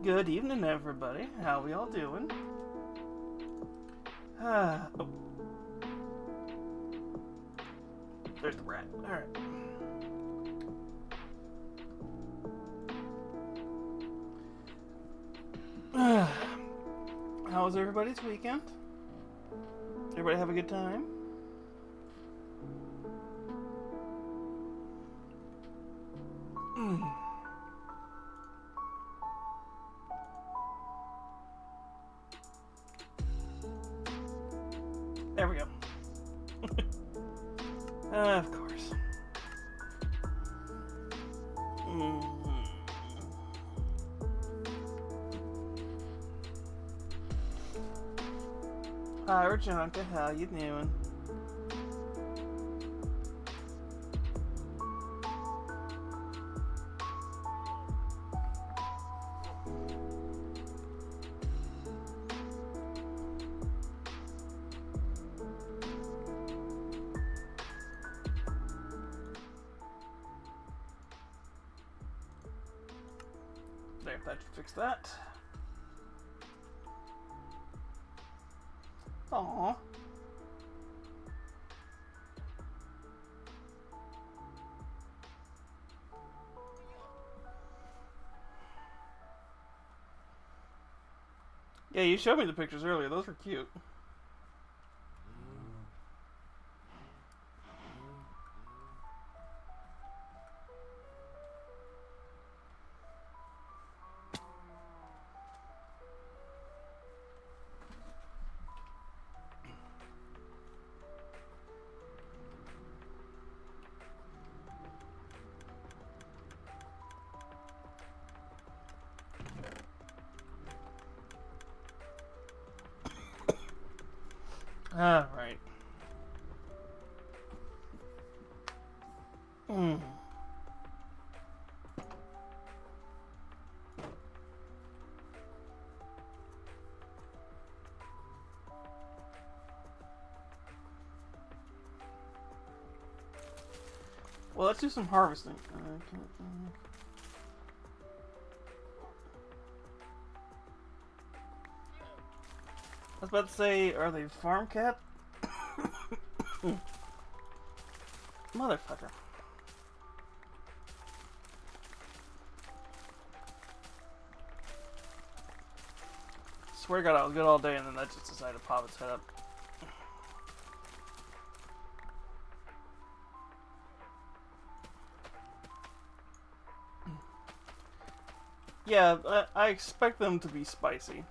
Good evening, everybody. How we all doing? Oh, there's the rat. All right. How was everybody's weekend? Everybody have a good time? There we go. Of course. Hi, Rajanka. How you doing? There, that should fix that. Aww. Yeah, you showed me the pictures earlier. Those were cute. Alright. Well, let's do some harvesting. I was about to say, are they farm cat? Motherfucker. Swear to God, I was good all day, and then that just decided to pop its head up. Yeah, I expect them to be spicy.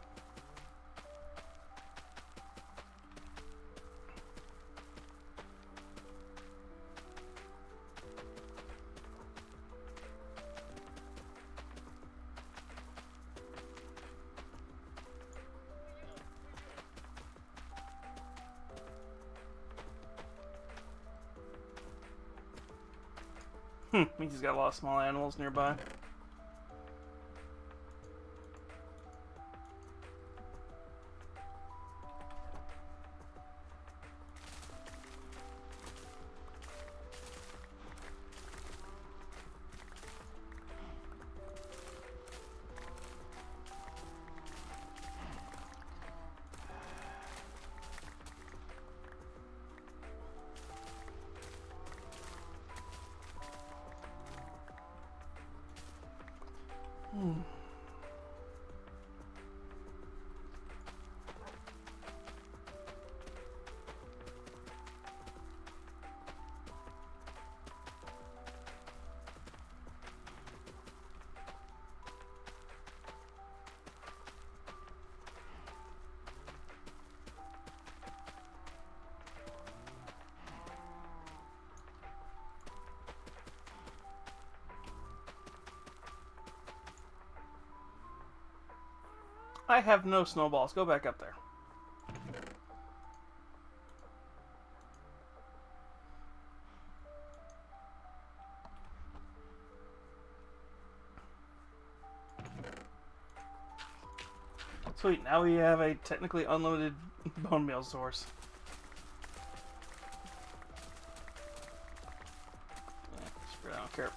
Means he's got a lot of small animals nearby. I have no snowballs. Go back up there. Sweet, now we have a technically unlimited bone meal source. Yeah, screw it, I don't care.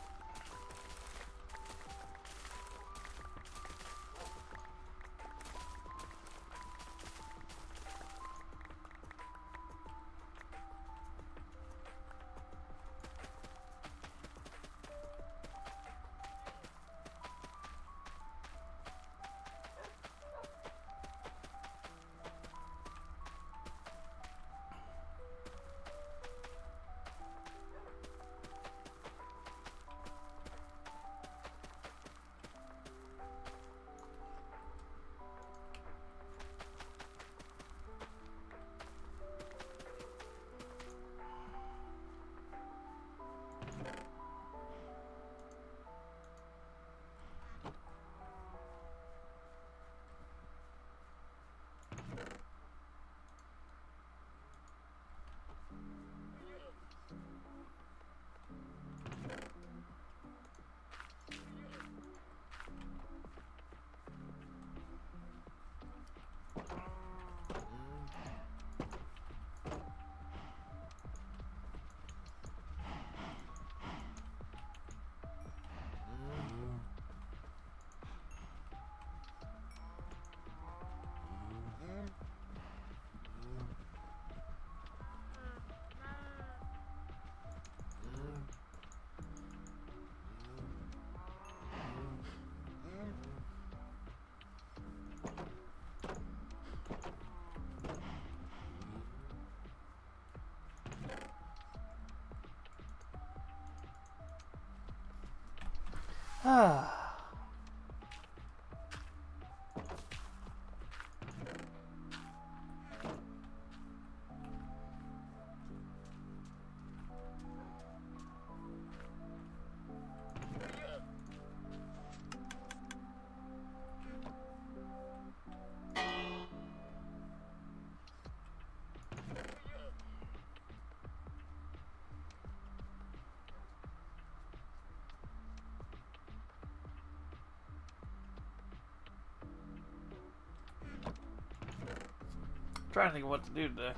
trying to think of what to do today.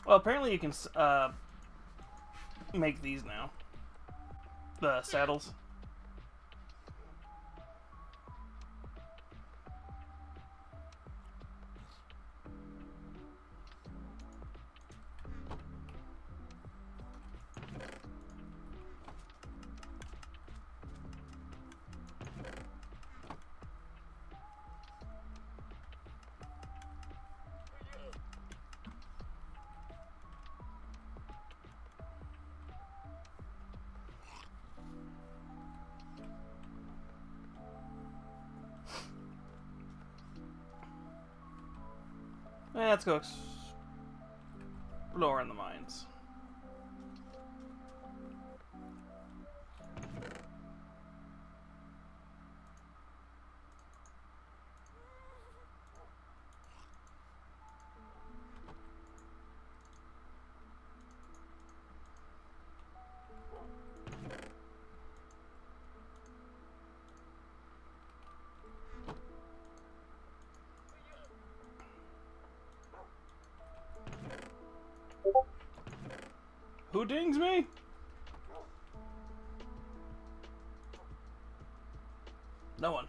Well, apparently you can make these now. The saddles. Let's go explore in the mines. Who dings me? No one.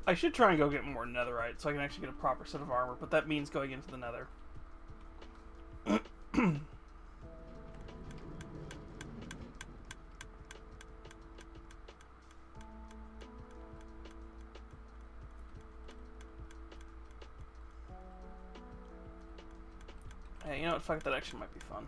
I should try and go get more netherite so I can actually get a proper set of armor, but that means going into the nether. Hey, you know what? Fuck, that actually might be fun.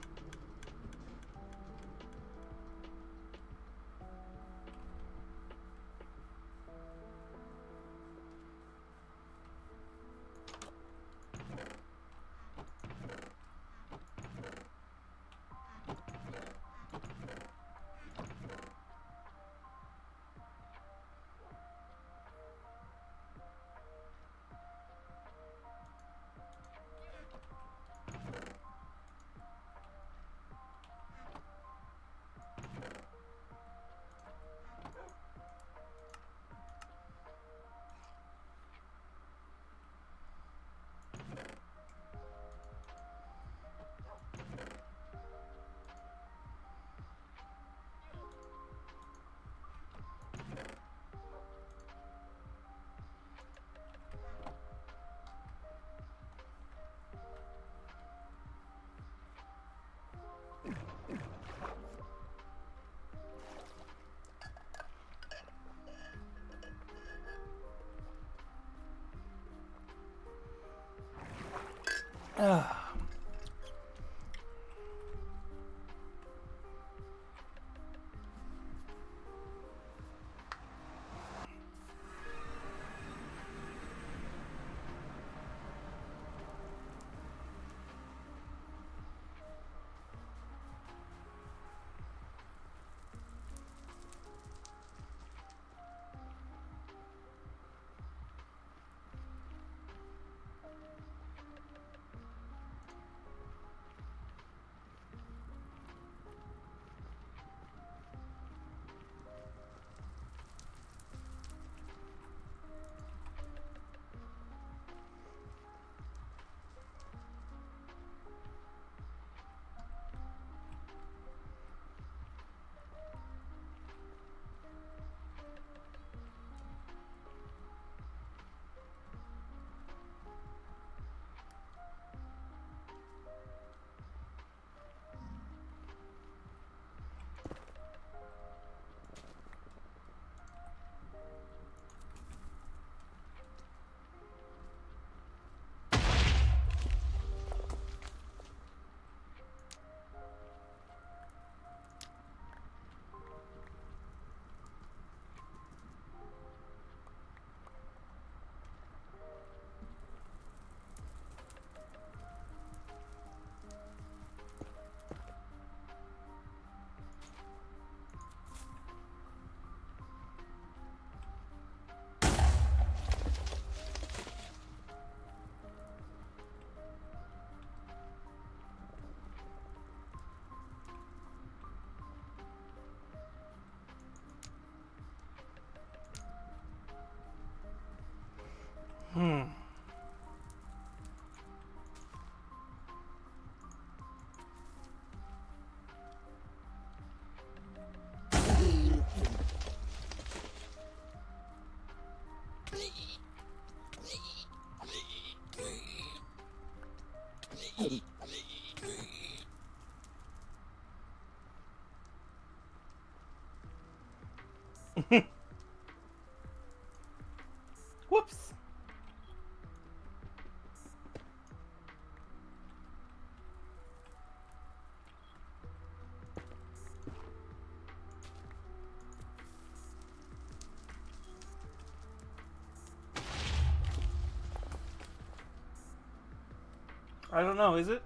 I don't know, is it?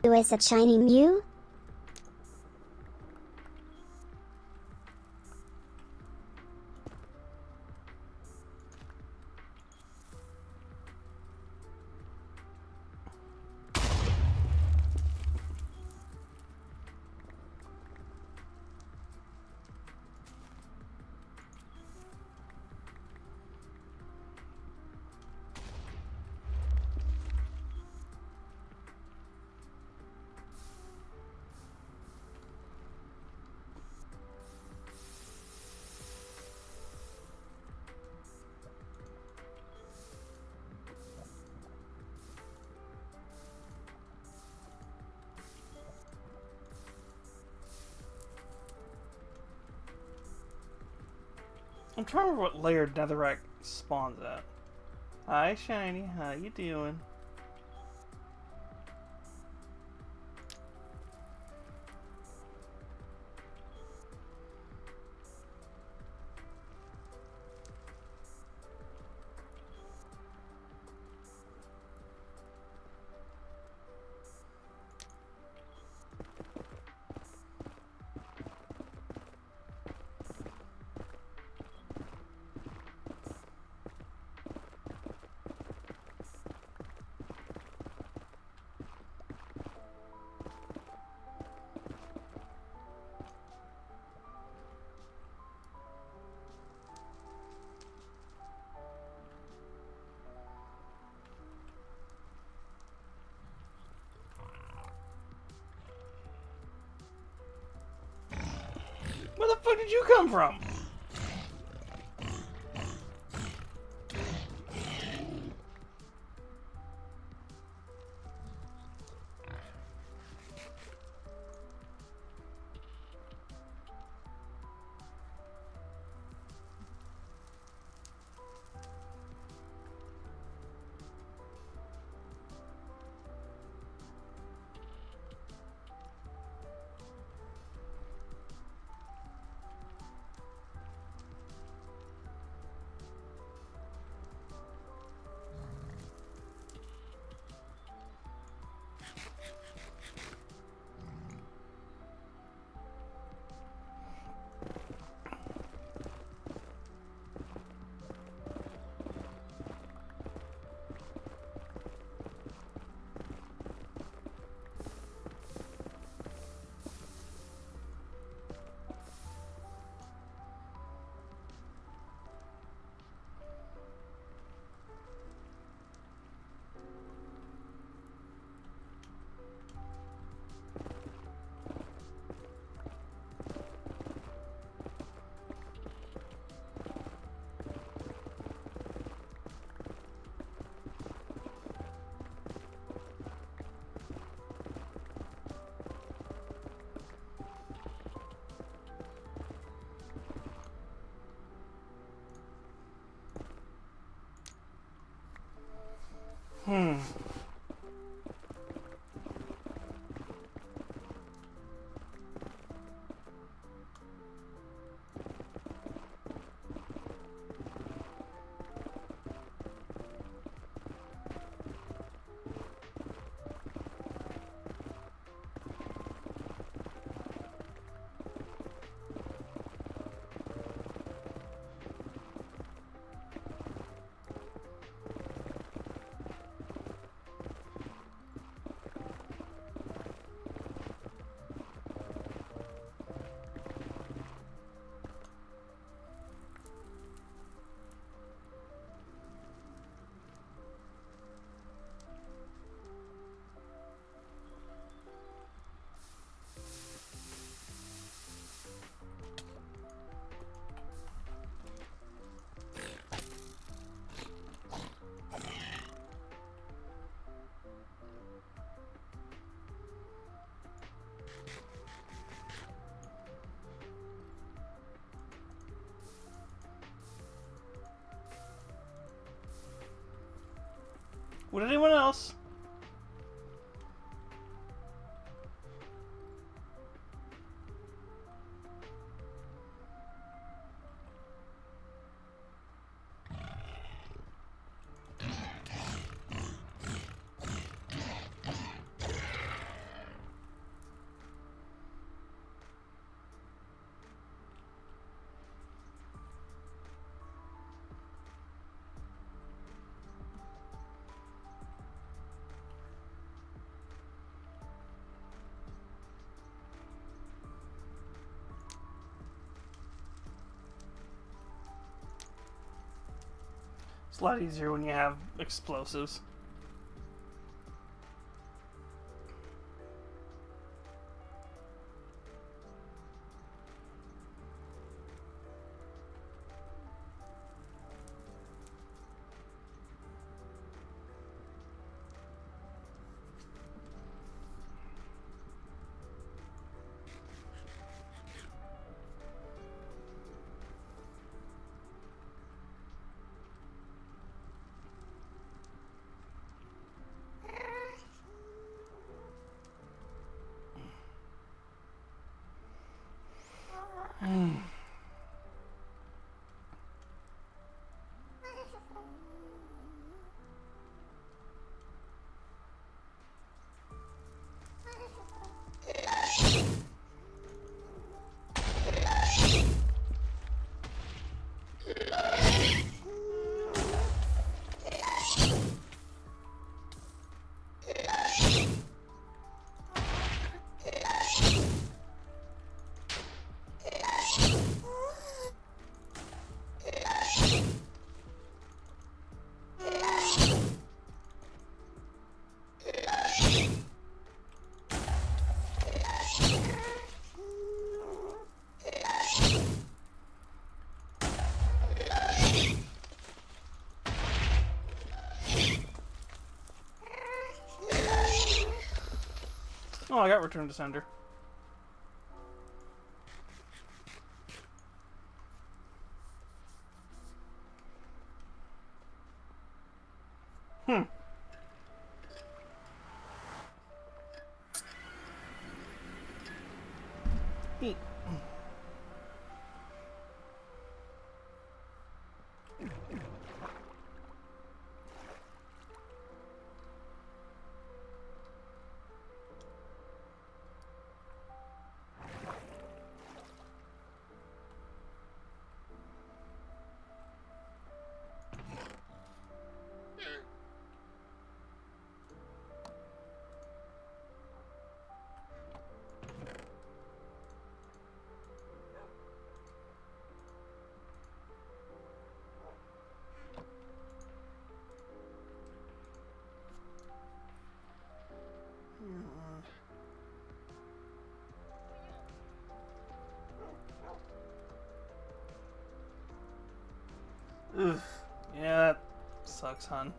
Is it shiny Mew? I'm trying to remember what layer Netherrack spawns at. Hi, Shiny. How you doing? Where the fuck did you come from? Hmm. Would anyone else? a lot easier when you have explosives. Oh, I got Return to Sender. Neat. Ugh. Yeah, that sucks, hon.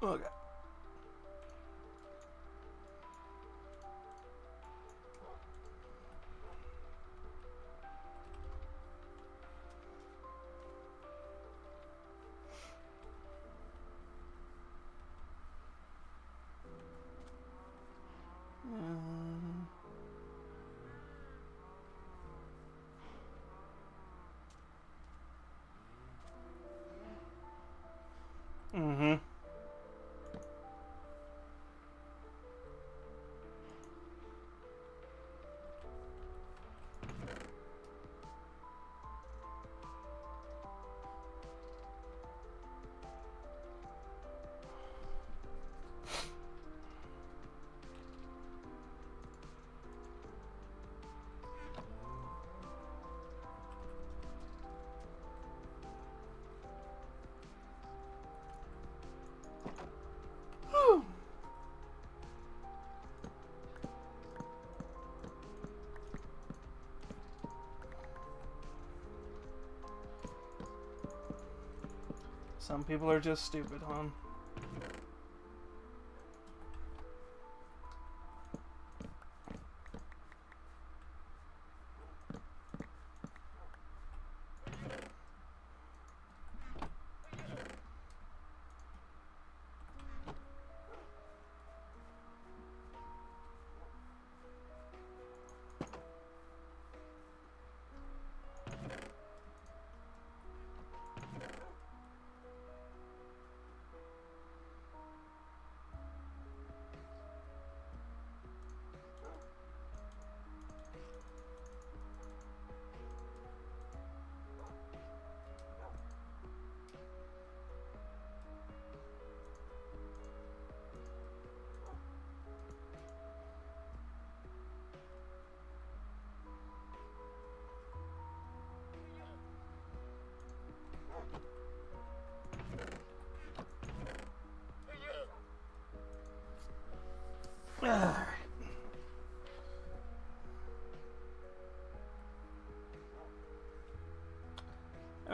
Okay. Mm-hmm. Some people are just stupid, huh?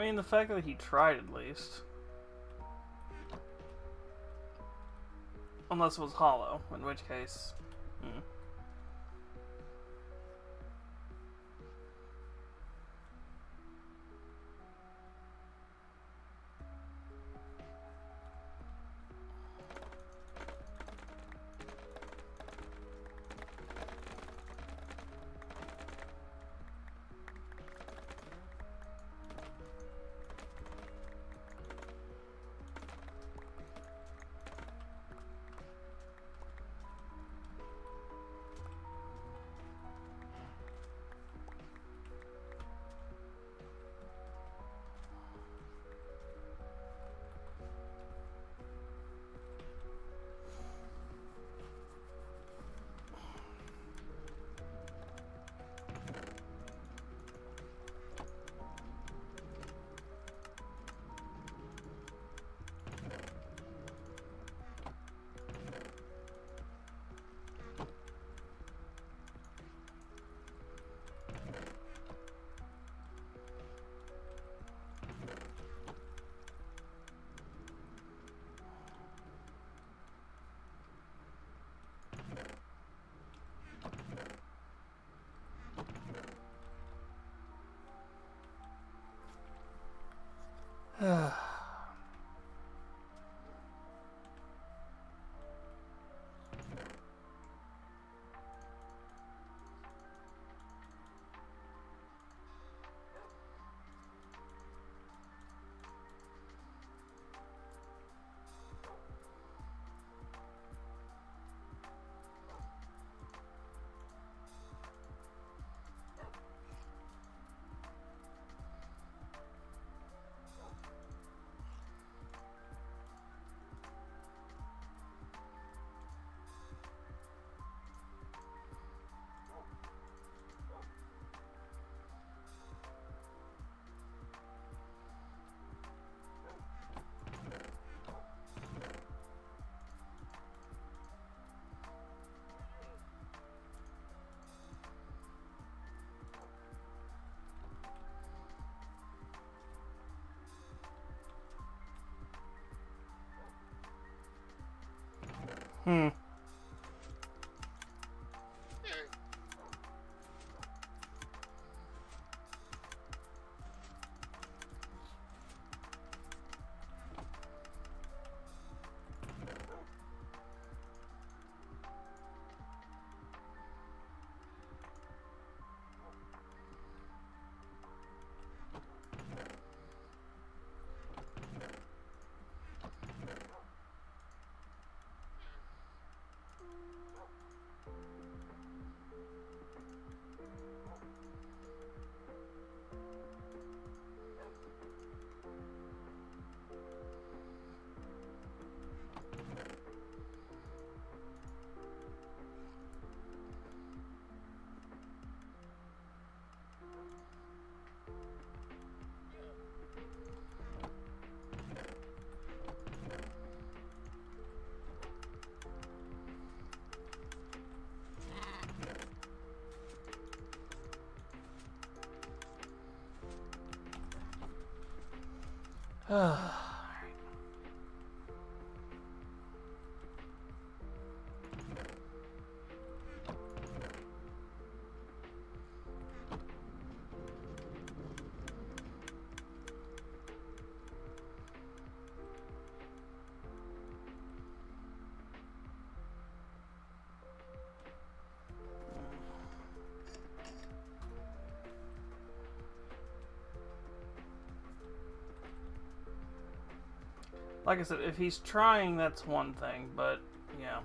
I mean, the fact that he tried at least. Unless it was hollow, in which case... Like I said, if he's trying, that's one thing, but yeah.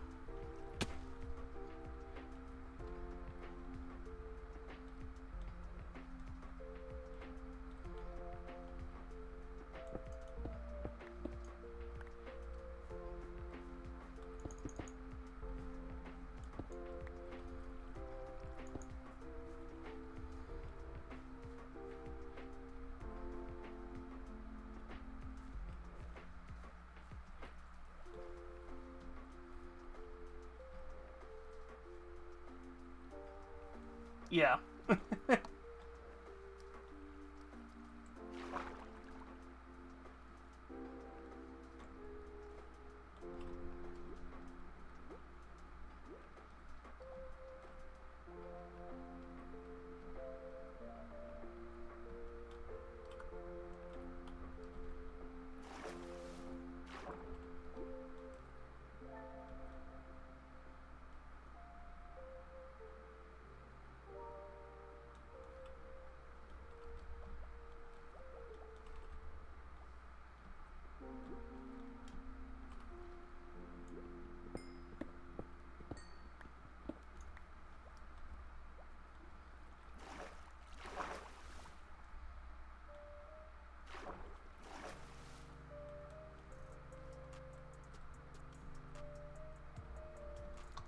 Yeah.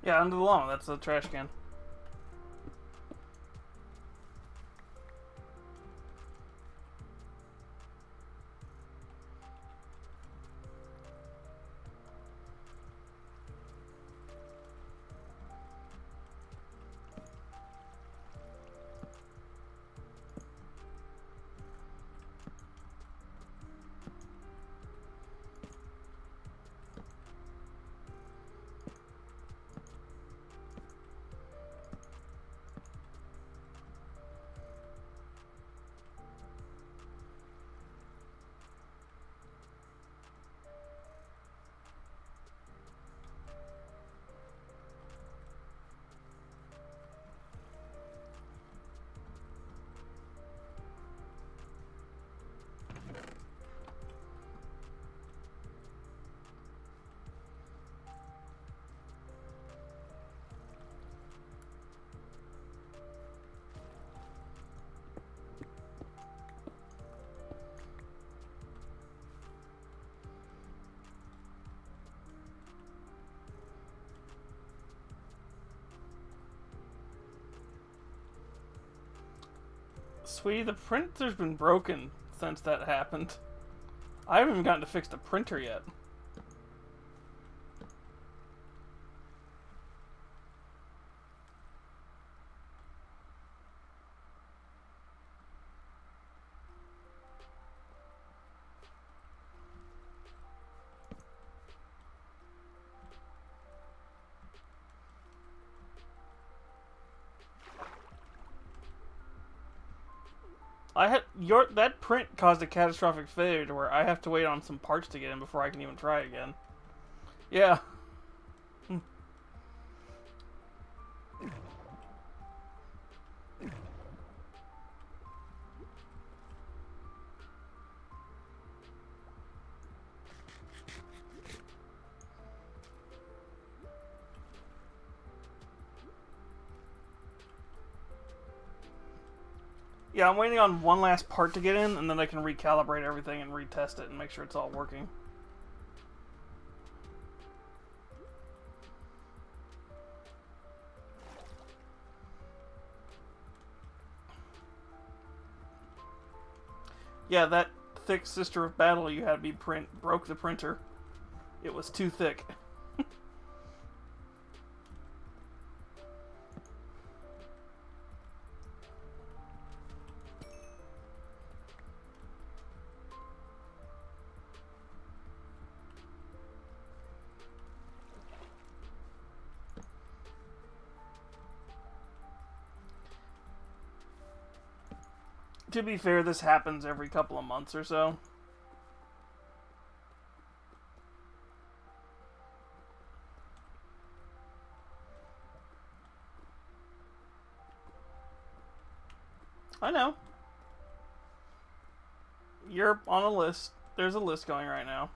Yeah, under the llama. That's the trash can. Sweetie, the printer's been broken since that happened. I haven't even gotten to fix the printer yet. That print caused a catastrophic failure to where I have to wait on some parts to get in before I can even try again. Yeah. Yeah, I'm waiting on one last part to get in, and then I can recalibrate everything and retest it and make sure it's all working. Yeah, that thick Sister of Battle you had me print broke the printer. It was too thick. To be fair, this happens every couple of months or so. I know. You're on a list. There's a list going right now.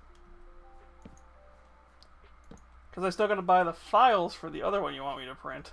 Because I still gotta buy the files for the other one you want me to print.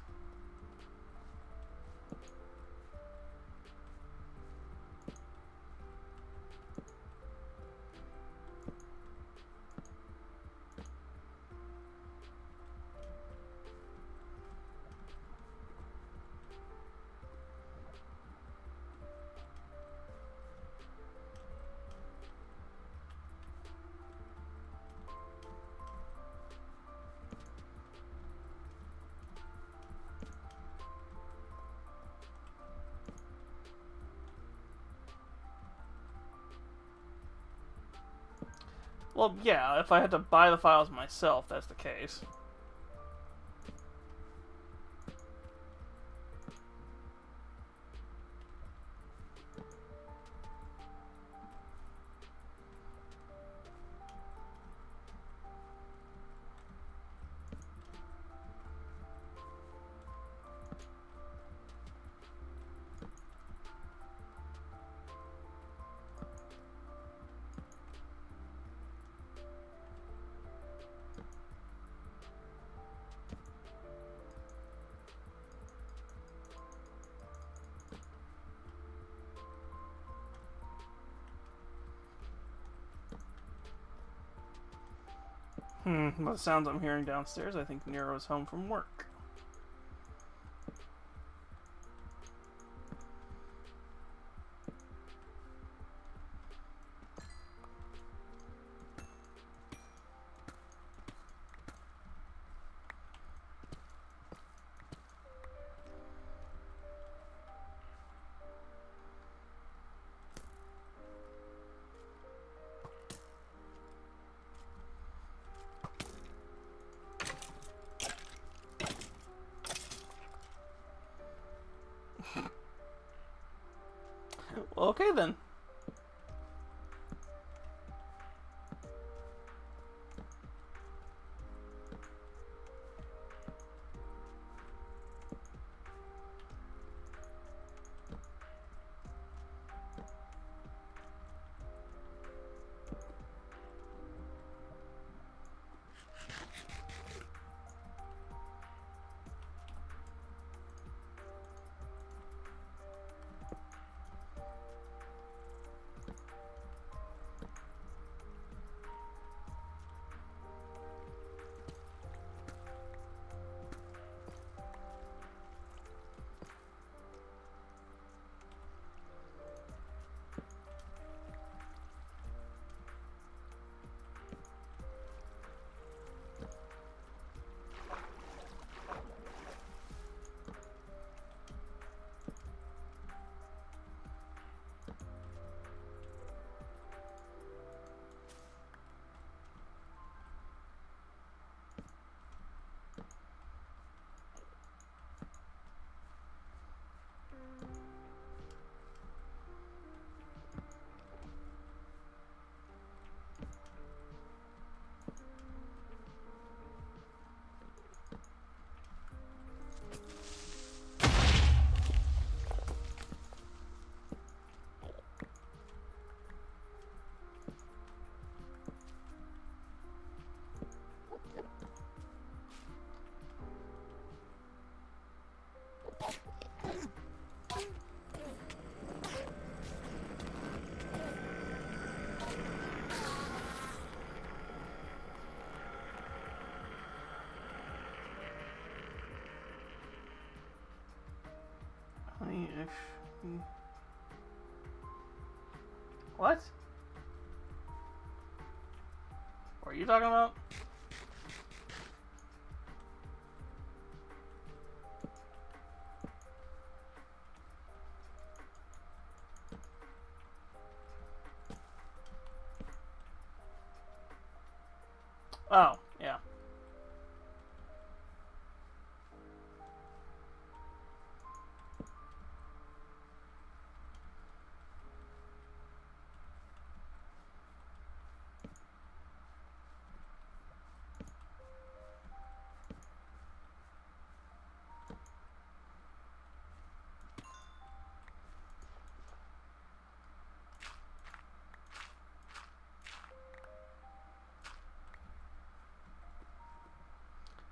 Well, yeah, if I had to buy the files myself, that's the case. By the sounds I'm hearing downstairs, I think Nero's home from work. Well, okay then. What? What are you talking about? Oh, yeah.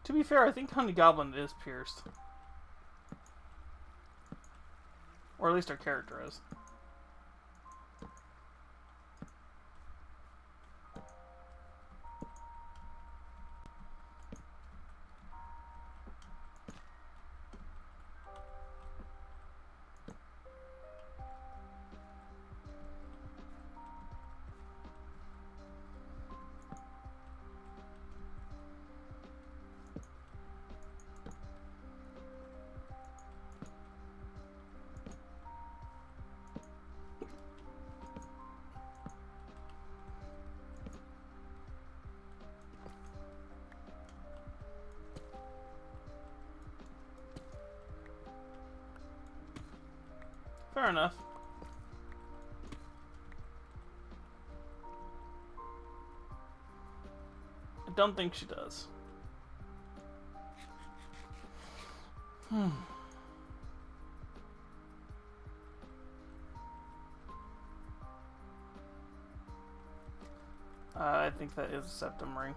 To be fair, I think Honey Goblin is pierced. Or at least our character is. Fair enough. I don't think she does. I think that is a septum ring.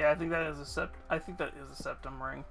Yeah, I think that is I think that is a septum ring.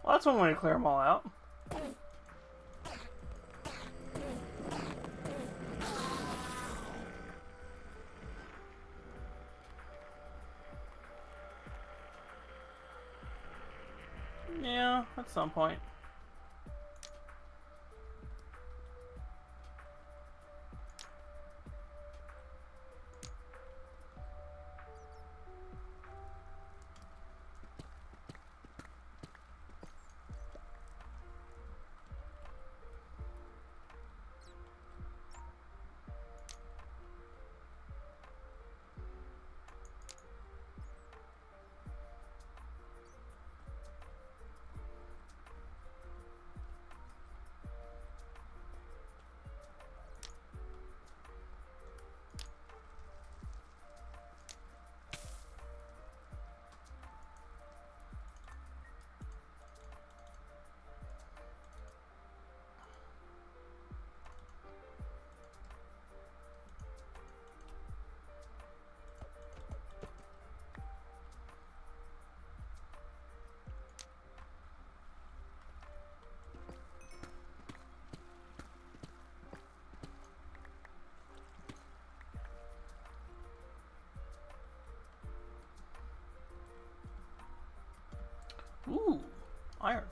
Well, that's one way to clear them all out. Yeah, at some point. Ooh, iron.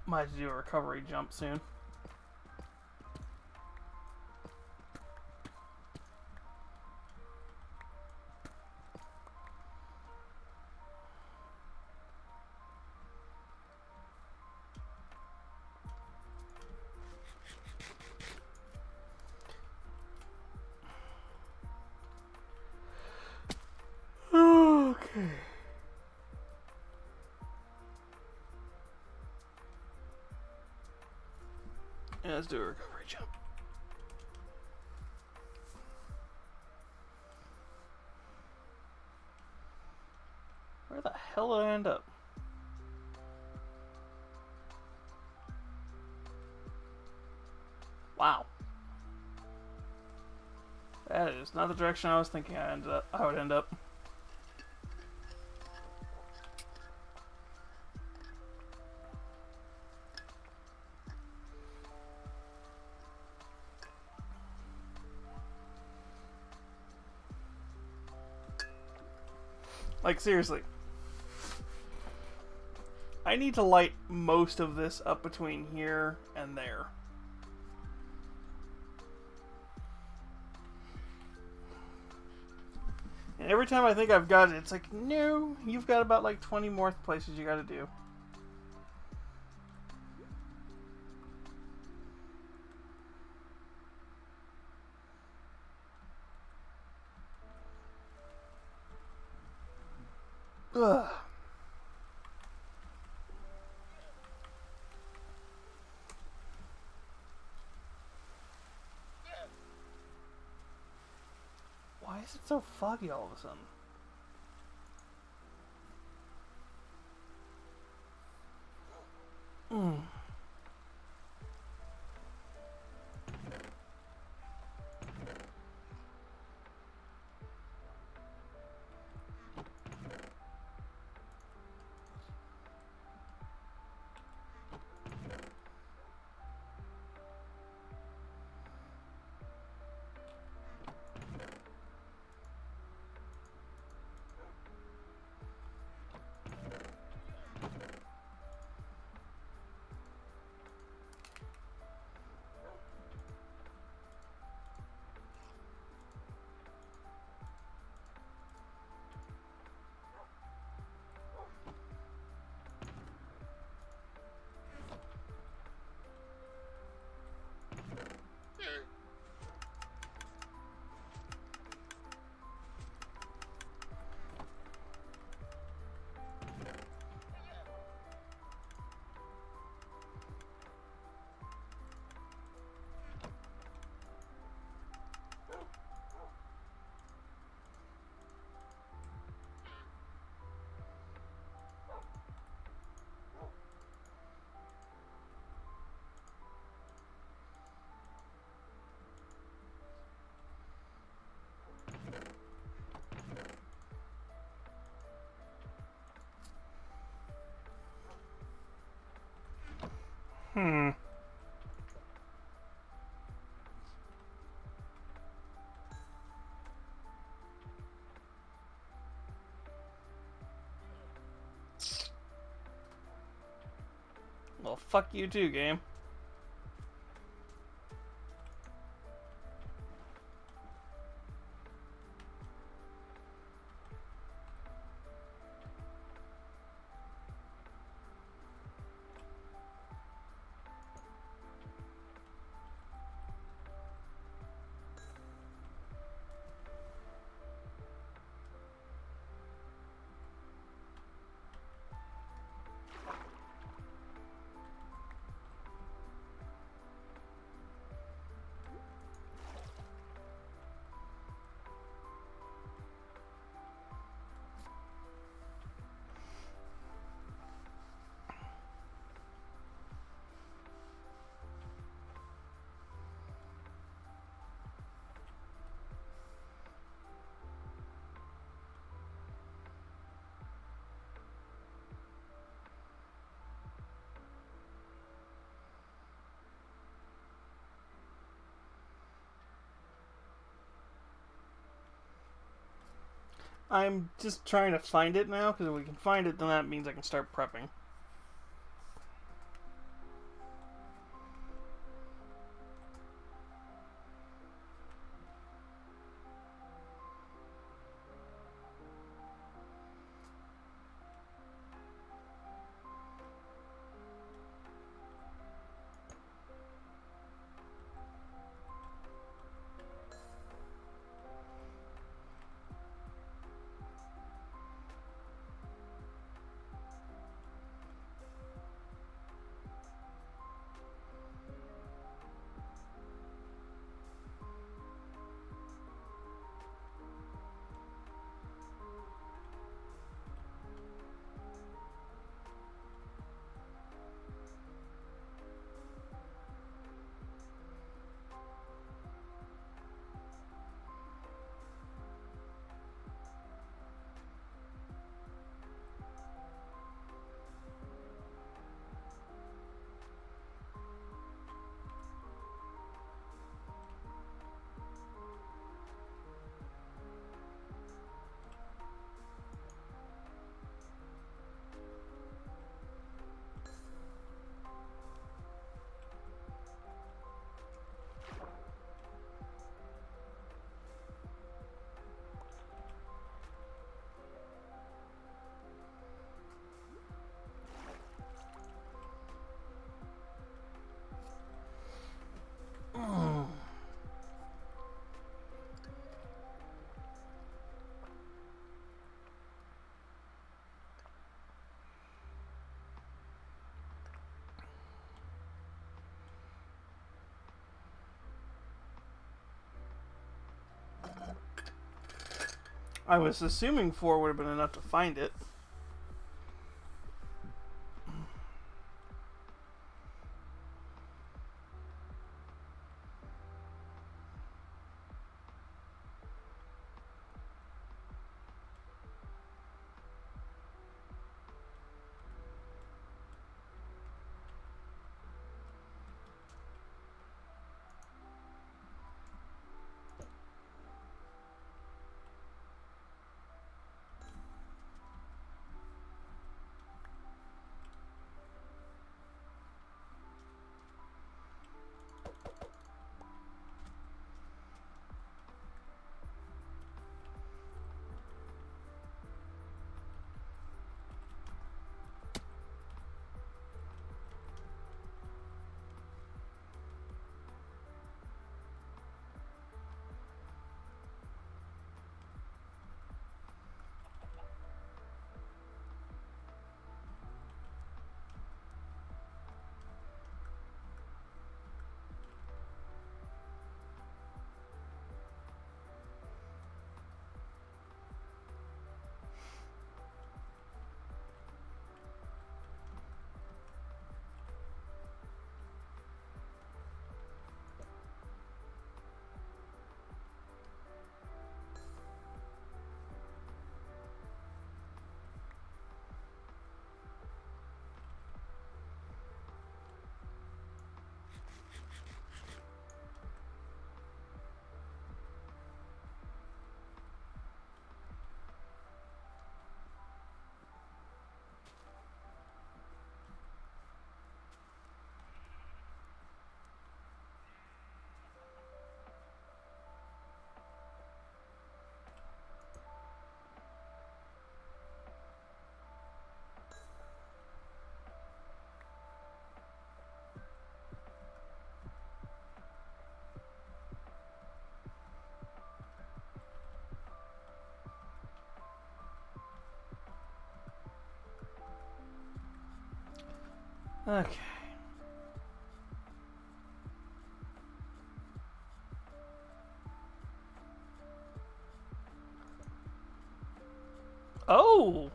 Might do a recovery jump soon. Okay. Yeah, let's do a recovery jump. Where the hell did I end up? Wow. That is not the direction I was thinking I would end up. Like, seriously. I need to light most of this up between here and there. And every time I think I've got it, it's like, no, you've got about like 20 more places you gotta do. Ugh. Why is it so foggy all of a sudden? Well, fuck you too, game. I'm just trying to find it now, because if we can find it, then that means I can start prepping. I was assuming 4 would have been enough to find it. Okay. Oh!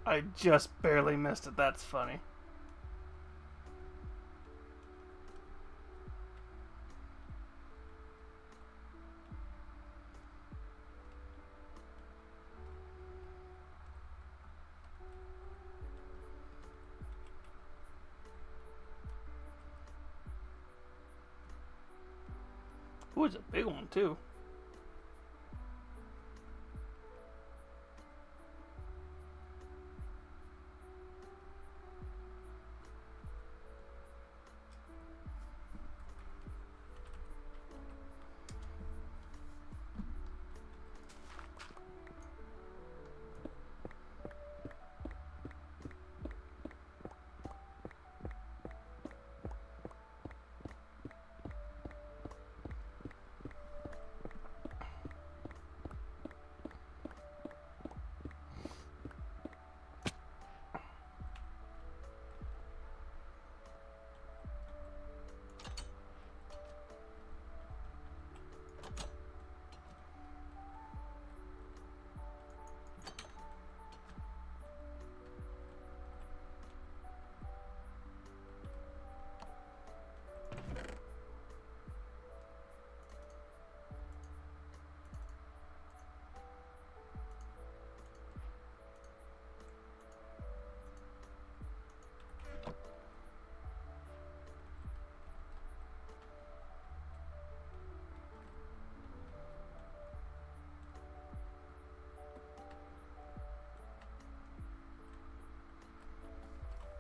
I just barely missed it. That's funny. Ooh, it's a big one, too.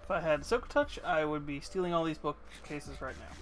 If I had Silk Touch, I would be stealing all these bookcases right now.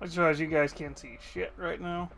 I just realized you guys can't see shit right now.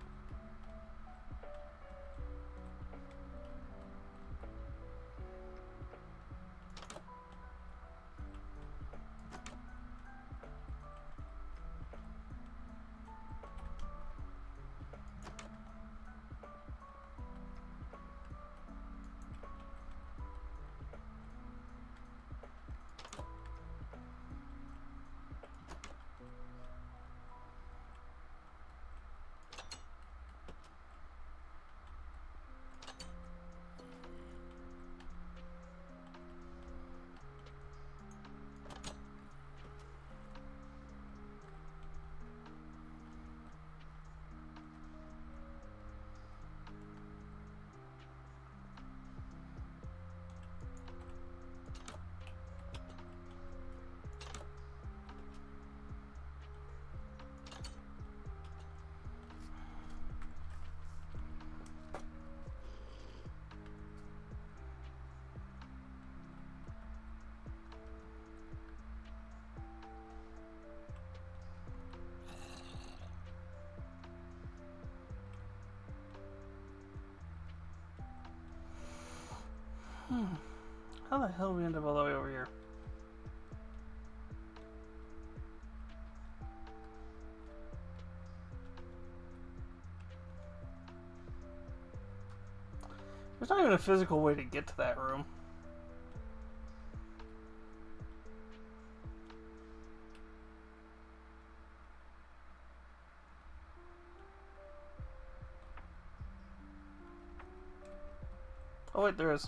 the hell did we end up all the way over here? There's not even a physical way to get to that room. Oh wait, there is.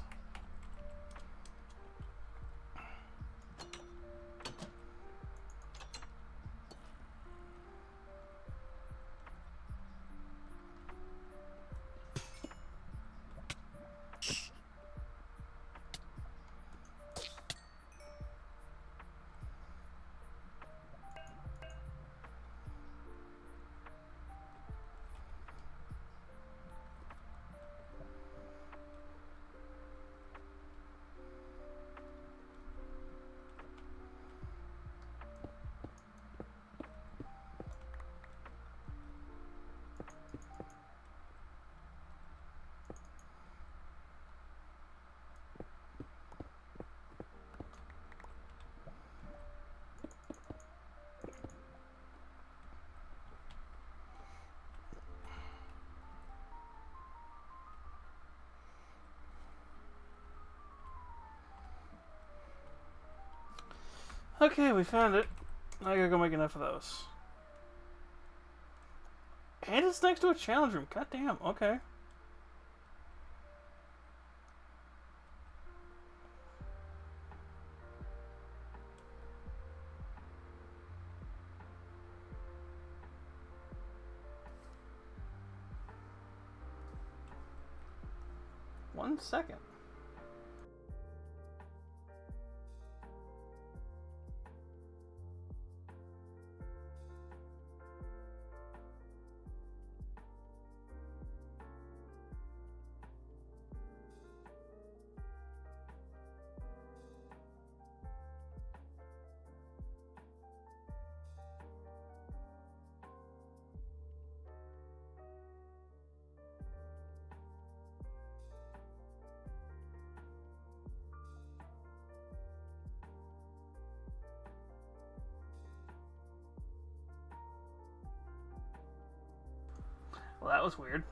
Okay, we found it. I gotta go make enough of those. And it's next to a challenge room. God damn, okay. One second. Well, that was weird.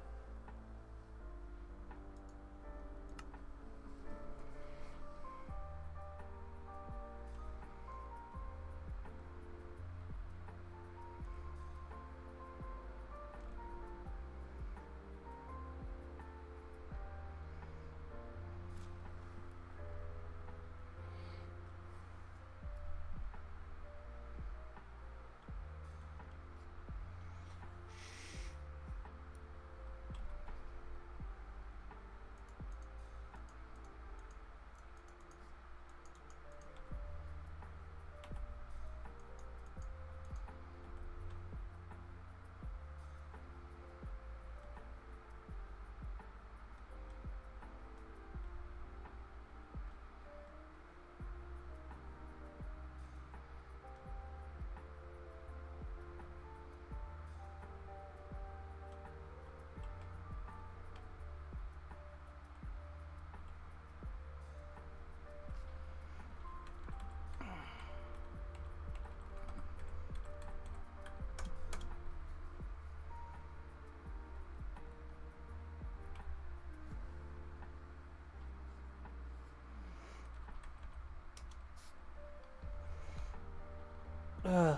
Ugh.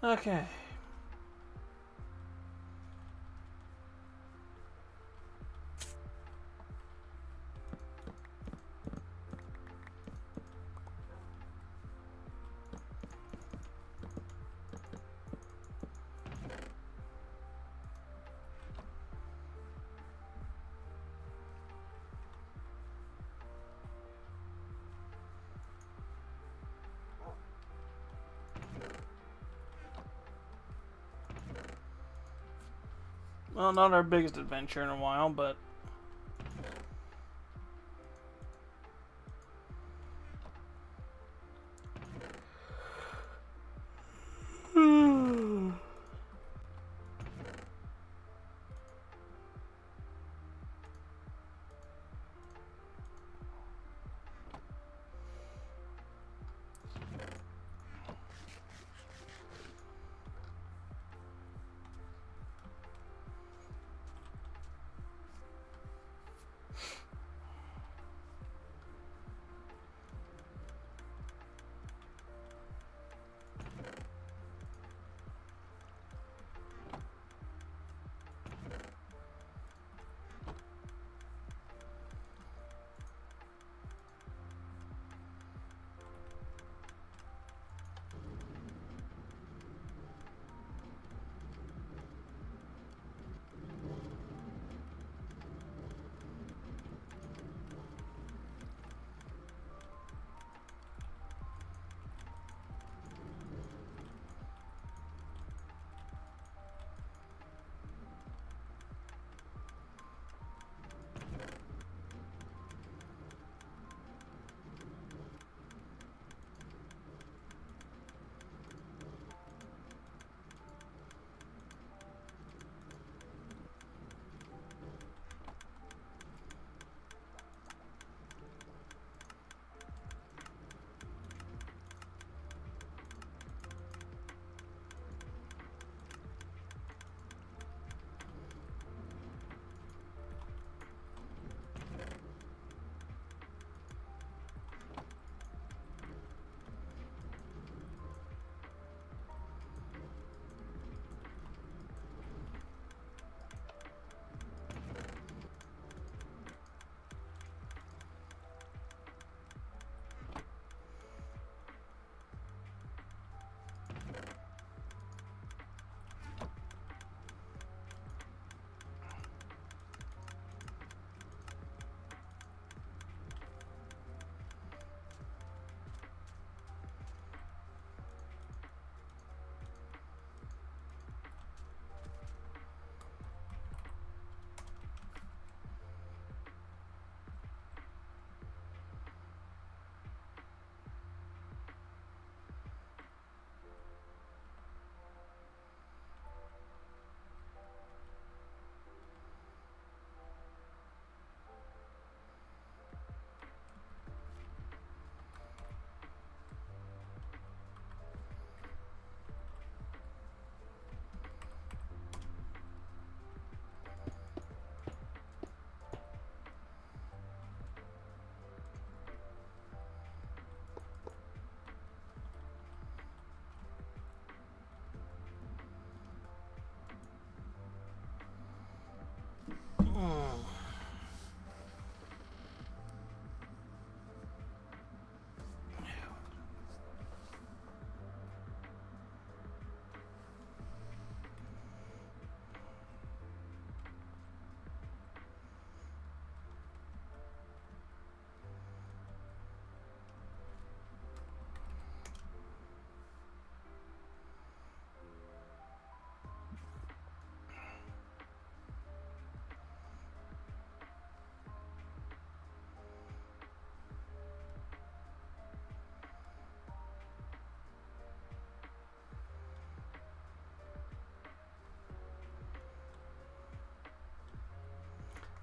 Okay. Well, not our biggest adventure in a while, but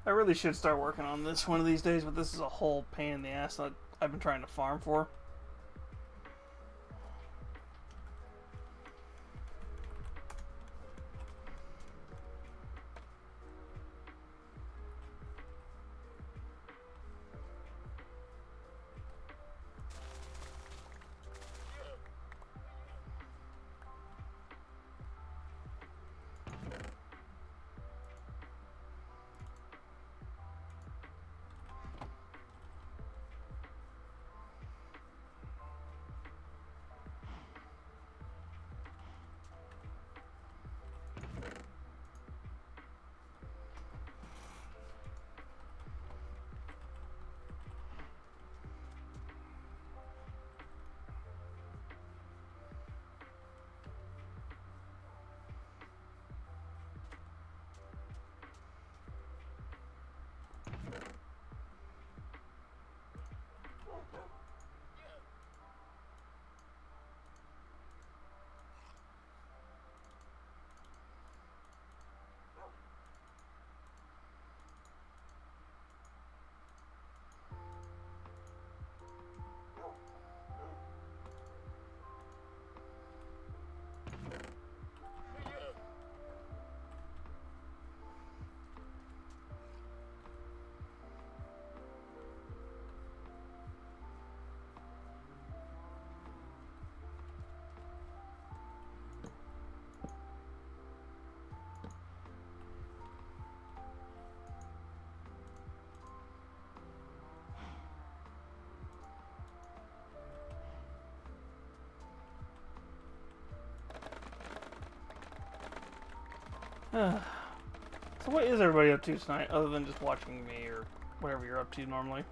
I really should start working on this one of these days, but this is a whole pain in the ass that I've been trying to farm for. So what is everybody up to tonight, other than just watching me or whatever you're up to normally?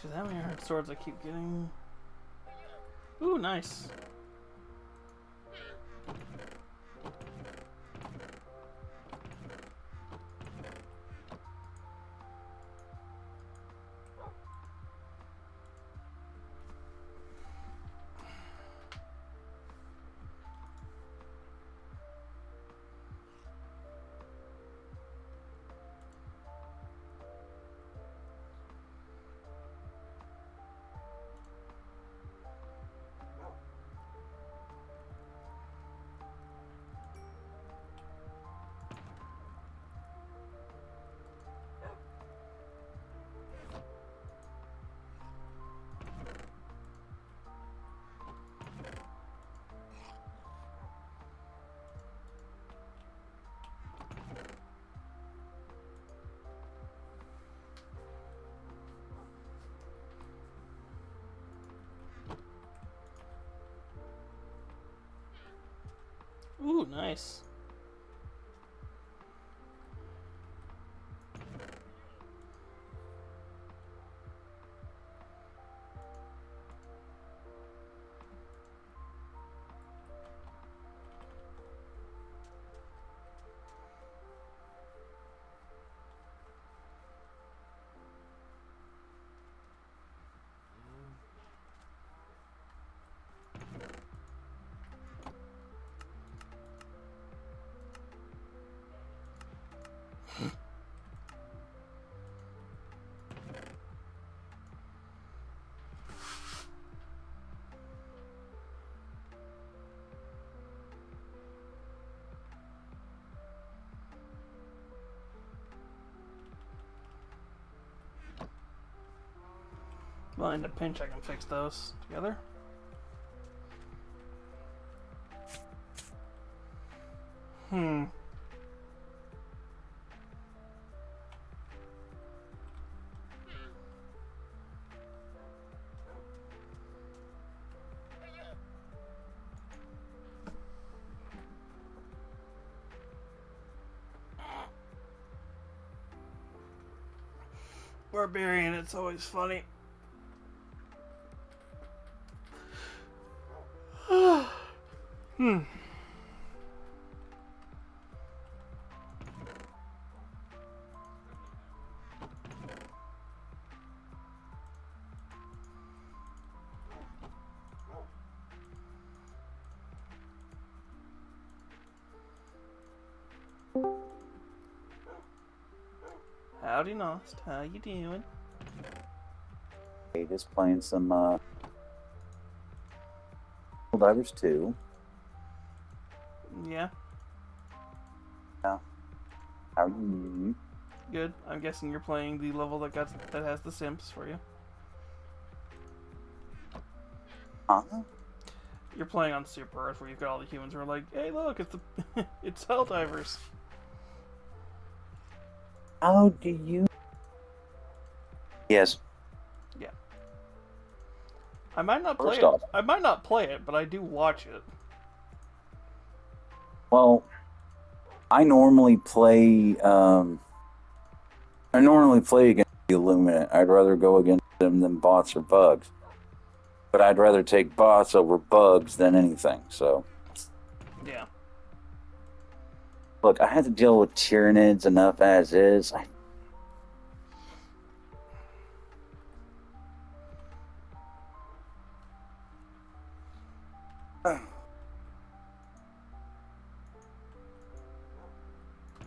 Jeez, how many hard swords I keep getting? Ooh, nice. Ooh, nice. Well, in a pinch, I can fix those together. Hmm. Barbarian, it's always funny. Hmm. Howdy, Nost. How you doing? Hey, just playing some Divers 2. Yeah, Yeah. How are you? good. I'm guessing you're playing the level that has the simps for you. Huh? You're playing on Super Earth, where you've got all the humans who are like, "Hey, look, it's the it's Helldivers." How do you? Yes. Yeah. I might not play First it. off, I might not play it, but I do watch it. well, I normally play. I normally play against the Illuminate. I'd rather go against them than bots or bugs. But I'd rather take bots over bugs than anything. So, Yeah. look, I had to deal with Tyranids enough as is.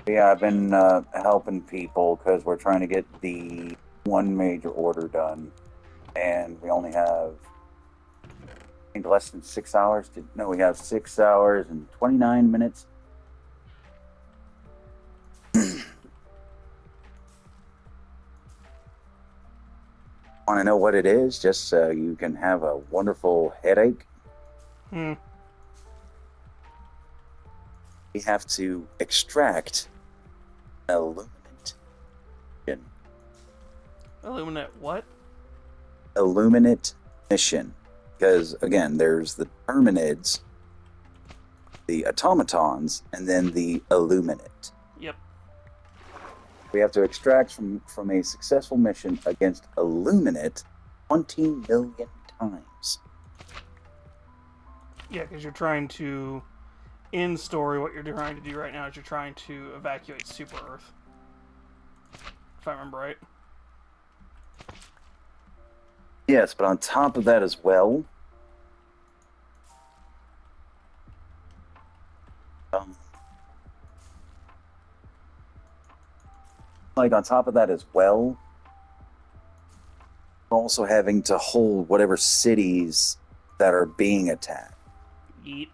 Yeah, I've been helping people because we're trying to get the one major order done, and we only have I think less than 6 hours. No, we have 6 hours and 29 minutes. Want to know what it is? Just so you can have a wonderful headache. Hmm. We have to extract Illuminate. Illuminate what? Illuminate mission. Because, again, there's the Terminids, the Automatons, and then the Illuminate. Yep. We have to extract from a successful mission against Illuminate 20 million times. Yeah, because you're trying to, in story, what you're trying to do right now is you're trying to evacuate Super Earth. If I remember right. Yes, but on top of that as well, on top of that as well, we're also having to hold whatever cities that are being attacked. Yeet.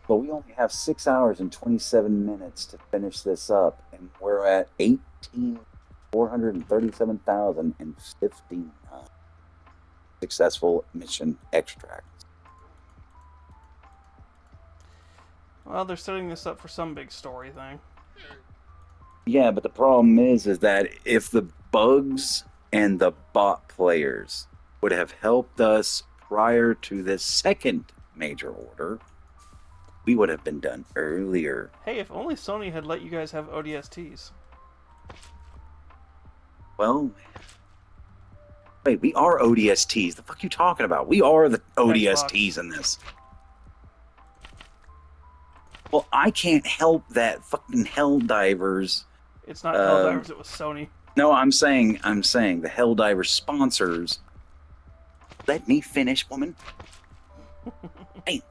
But we only have 6 hours and 27 minutes to finish this up, and we're at 437,059 successful mission extracts. Well, they're setting this up for some big story thing. Yeah, but the problem is that if the bugs and the bot players would have helped us prior to this second major order, we would have been done earlier. Hey, if only Sony had let you guys have ODSTs. Well, wait, we are ODSTs. The fuck are you talking about? We are the ODSTs in this. Well, I can't help that fucking Helldivers. It's not Helldivers, it was Sony. No, I'm saying the Helldivers sponsors. Let me finish, woman. Hey.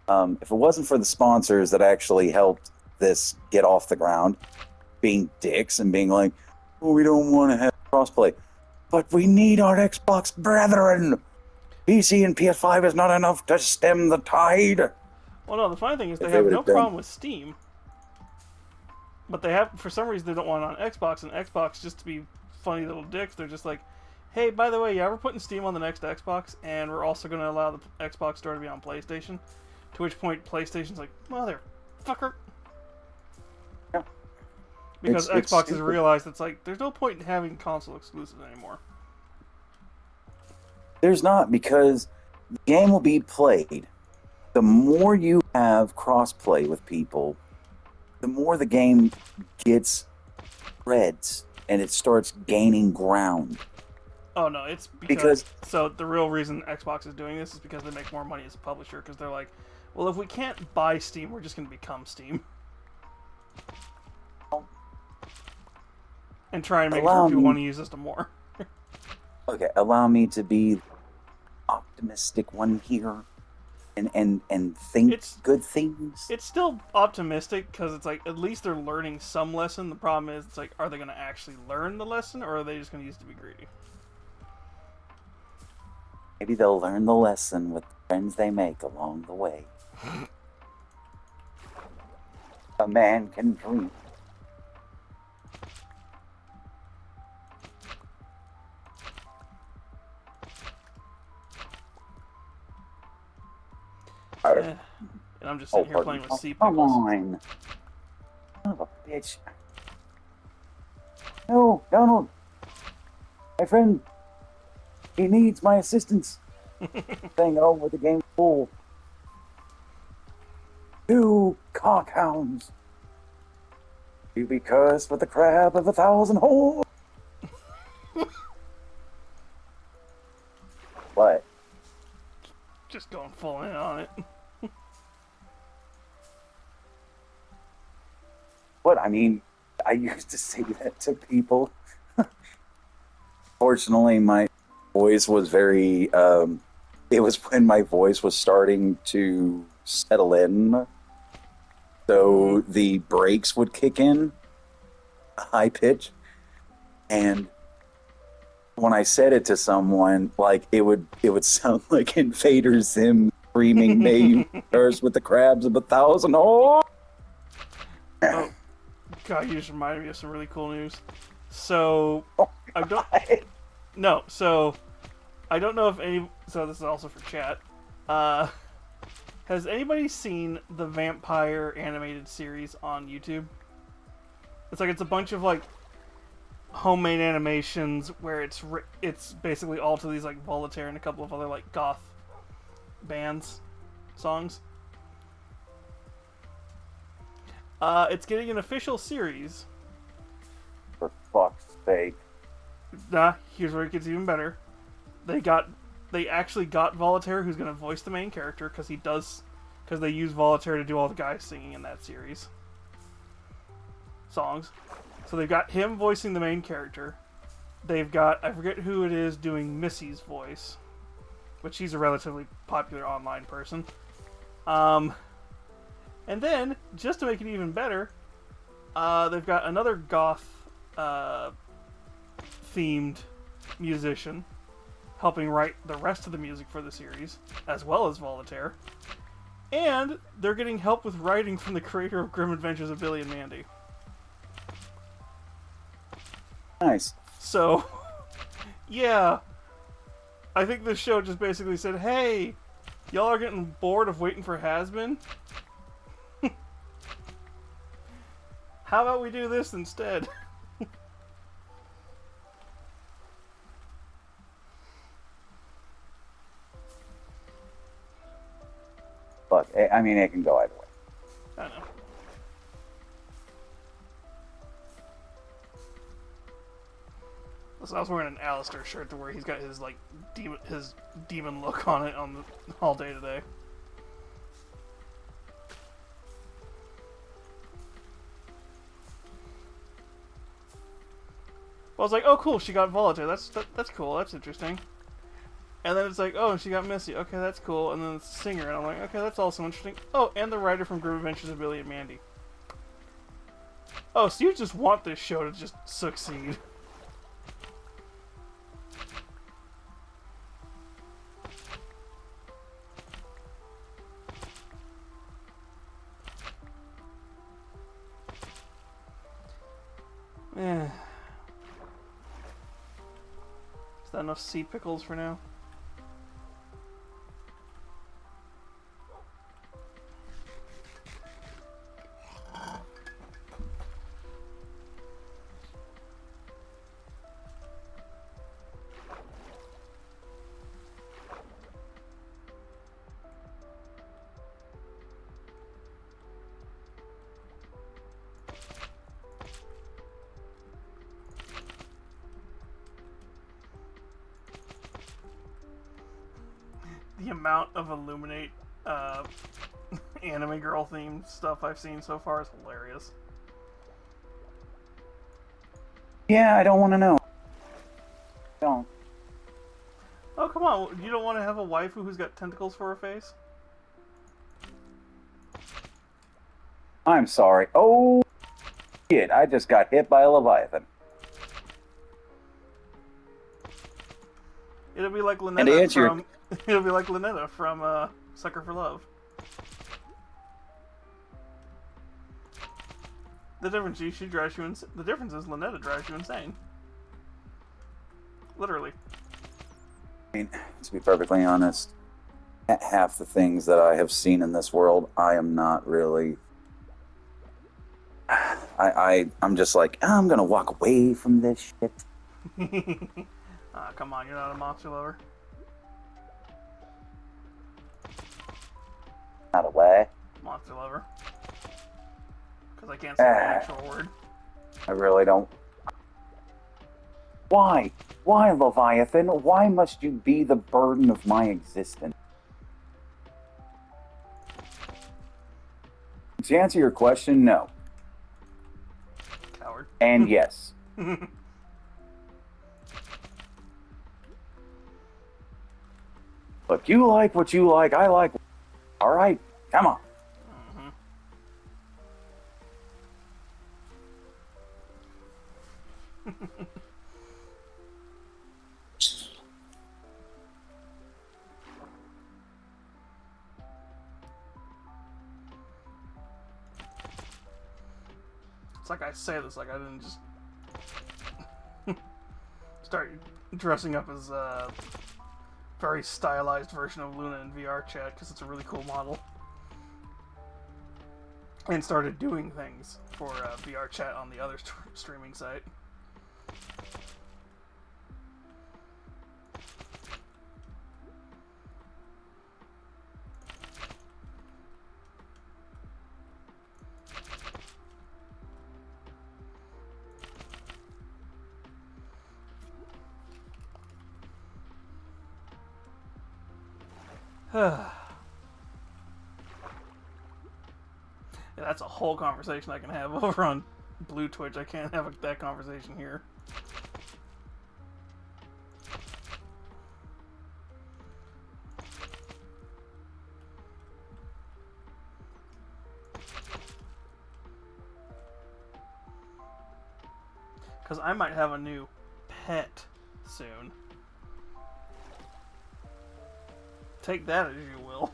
If it wasn't for the sponsors that actually helped this get off the ground, being dicks and being like, oh, we don't want to have crossplay, but we need our Xbox brethren. PC and PS5 is not enough to stem the tide. Well, no, the funny thing is they have no problem with Steam. But they have, for some reason, they don't want it on Xbox, and Xbox, just to be funny little dicks, they're just like, hey, by the way, yeah, we're putting Steam on the next Xbox, and we're also going to allow the Xbox store to be on PlayStation. To which point, PlayStation's like, motherfucker. Yeah. Because It's Xbox has stupid. realized it's like, there's no point in having console exclusives anymore. There's not, because the game will be played. The more you have crossplay with people, the more the game gets spreads and it starts gaining ground. Oh no, it's Because so the real reason Xbox is doing this is because they make more money as a publisher. Because they're like, well, if we can't buy Steam, we're just going to become Steam and try and make sure Allow people me- want to use this more. okay, allow me to be the optimistic one here and think It's- good things. It's still optimistic because it's like at least they're learning some lesson. The problem is, it's like, are they going to actually learn the lesson, or are they just going to use it to be greedy? Maybe they'll learn the lesson with the friends they make along the way. A man can dream. And I'm just sitting here playing with sea Come pickles. on. Son of a bitch. No, Donald. My friend. He needs my assistance. Saying, oh, with the game full. 2 cockhounds. You be cursed with the crab of 1,000 holes. What? Just going full in on it. What? I mean, I used to say that to people. Fortunately, my voice was very. It was when my voice was starting to settle in. So the breaks would kick in, a high pitch. And when I said it to someone, like it would sound like Invader Zim screaming, "May you curse with the crabs of 1,000 holes." Oh, God, you just reminded me of some really cool news. So, I don't... No, so... I don't know if any... So this is also for chat. Has anybody seen the Vampire animated series on YouTube? It's like, it's a bunch of, like, homemade animations where it's basically all to these, like, Voltaire and a couple of other, like, goth bands songs. It's getting an official series. For fuck's sake. Nah, here's where it gets even better. They actually got Voltaire, who's going to voice the main character, because they use Voltaire to do all the guys singing in that series songs. So they've got him voicing the main character. They've got, I forget who it is, doing Missy's voice, but she's a relatively popular online person. And then, just to make it even better, they've got another goth themed musician helping write the rest of the music for the series, as well as Voltaire. And they're getting help with writing from the creator of Grim Adventures of Billy and Mandy. Nice. So, yeah. I think this show just basically said, hey, y'all are getting bored of waiting for Has-Been? How about we do this instead? Look, I mean, it can go either way. I know. Listen, I was wearing an Alistair shirt to where he's got his like demon look on it all day today. Well, I was like, oh cool, she got Voltaire. That's cool. That's interesting. And then it's like, oh, and she got Missy. Okay, that's cool. And then it's the singer, and I'm like, okay, that's also interesting. Oh, and the writer from Grim Adventures of Billy and Mandy. Oh, so you just want this show to just succeed. Is that enough sea pickles for now? The amount of Illuminate anime girl themed stuff I've seen so far is hilarious. Yeah, I don't want to know. Don't. Oh, come on. You don't want to have a waifu who's got tentacles for her face? I'm sorry. Oh, shit. I just got hit by a Leviathan. It'll be like And Lynetta answer- from... It'll be like Lynetta from Sucker for Love. The difference is she drives you insane. The difference is Lynetta drives you insane. Literally. I mean, to be perfectly honest, half the things that I have seen in this world, I am not really. I'm just like, I'm gonna walk away from this shit. Come on, you're not a monster lover. Not away. Monster lover. Because I can't say the actual word. I really don't. Why? Why, Leviathan? Why must you be the burden of my existence? To answer your question, no. Coward. And yes. Look, you like what you like, I like. All right, come on. It's like I say this like I didn't just start dressing up as a very stylized version of Luna in VR chat because it's a really cool model. And started doing things for VR chat on the other streaming site. Yeah, that's a whole conversation I can have over on Blue Twitch. I can't have that conversation here. Because I might have a new pet soon. Take that as you will.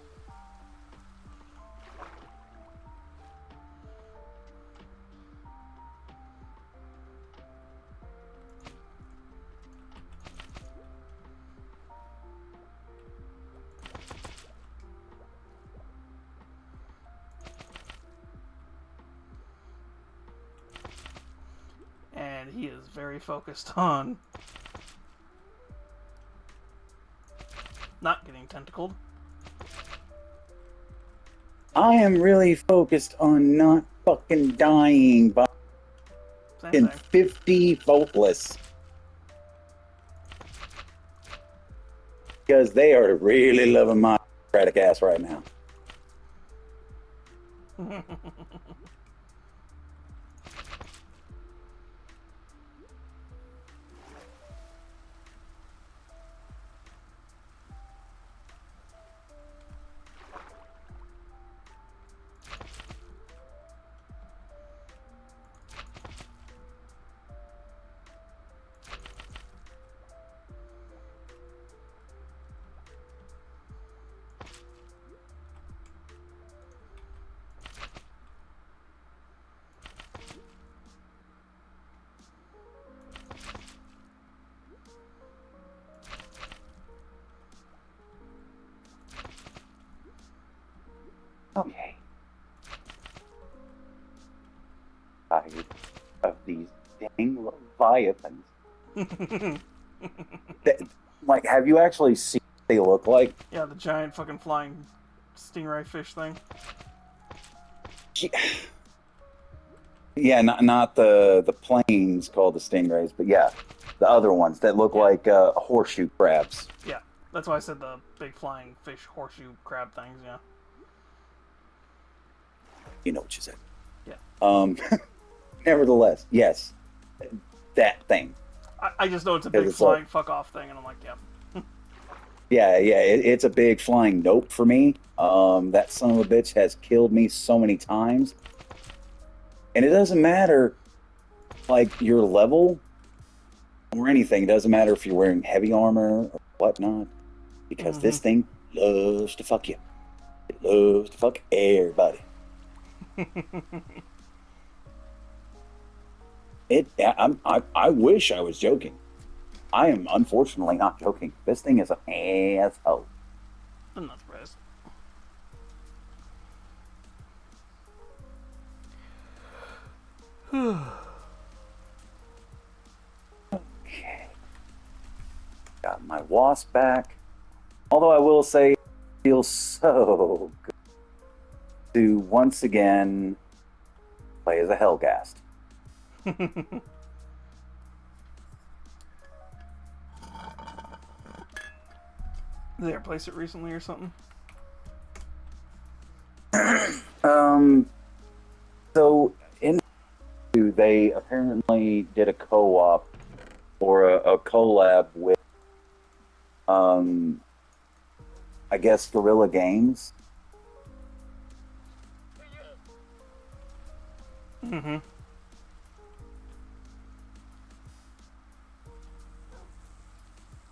And he is very focused on not getting tentacled. I am really focused on not fucking dying by Same thing. 50 faultless. Because they are really loving my Democratic ass right now. these dang leviathans. Like, have you actually seen what they look like? Yeah, the giant fucking flying stingray fish thing. Yeah, not the planes called the stingrays, but yeah, the other ones that look like horseshoe crabs. Yeah, that's why I said the big flying fish horseshoe crab things. Yeah. You know what you said. Yeah. Nevertheless, yes, that thing. I just know it's a big It's flying like, fuck off thing, and I'm like, yeah. yeah, it's a big flying nope for me. That son of a bitch has killed me so many times, and it doesn't matter like your level or anything. It doesn't matter if you're wearing heavy armor or whatnot, because this thing loves to fuck you. It loves to fuck everybody. I wish I was joking. I am unfortunately not joking. This thing is an asshole. I'm not surprised. Okay. Got my wasp back. Although I will say, it feels so good to once again play as a Hellghast. Did they replace it recently or something? So in they apparently did a co-op or a collab with I guess Guerrilla Games. Mm-hmm.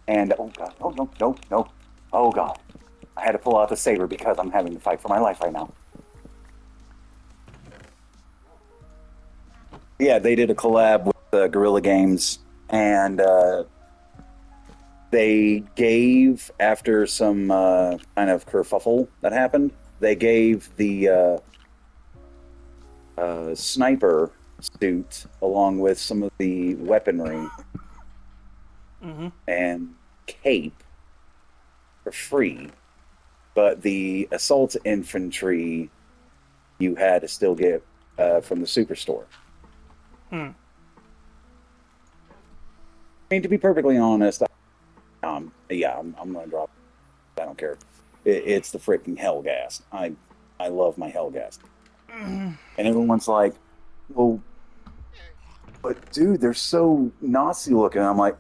And oh god, no. Oh god. I had to pull out the saber because I'm having to fight for my life right now. Yeah, they did a collab with Guerrilla Games, and they gave, after some kind of kerfuffle that happened, they gave the sniper suit along with some of the weaponry and cape for free, but the assault infantry you had to still get from the superstore. I mean, to be perfectly honest, I'm gonna drop. I don't care. It's the freaking Hellghast. I love my Hellghast. And everyone's like, "Well, but dude, they're so Nazi looking." I'm like,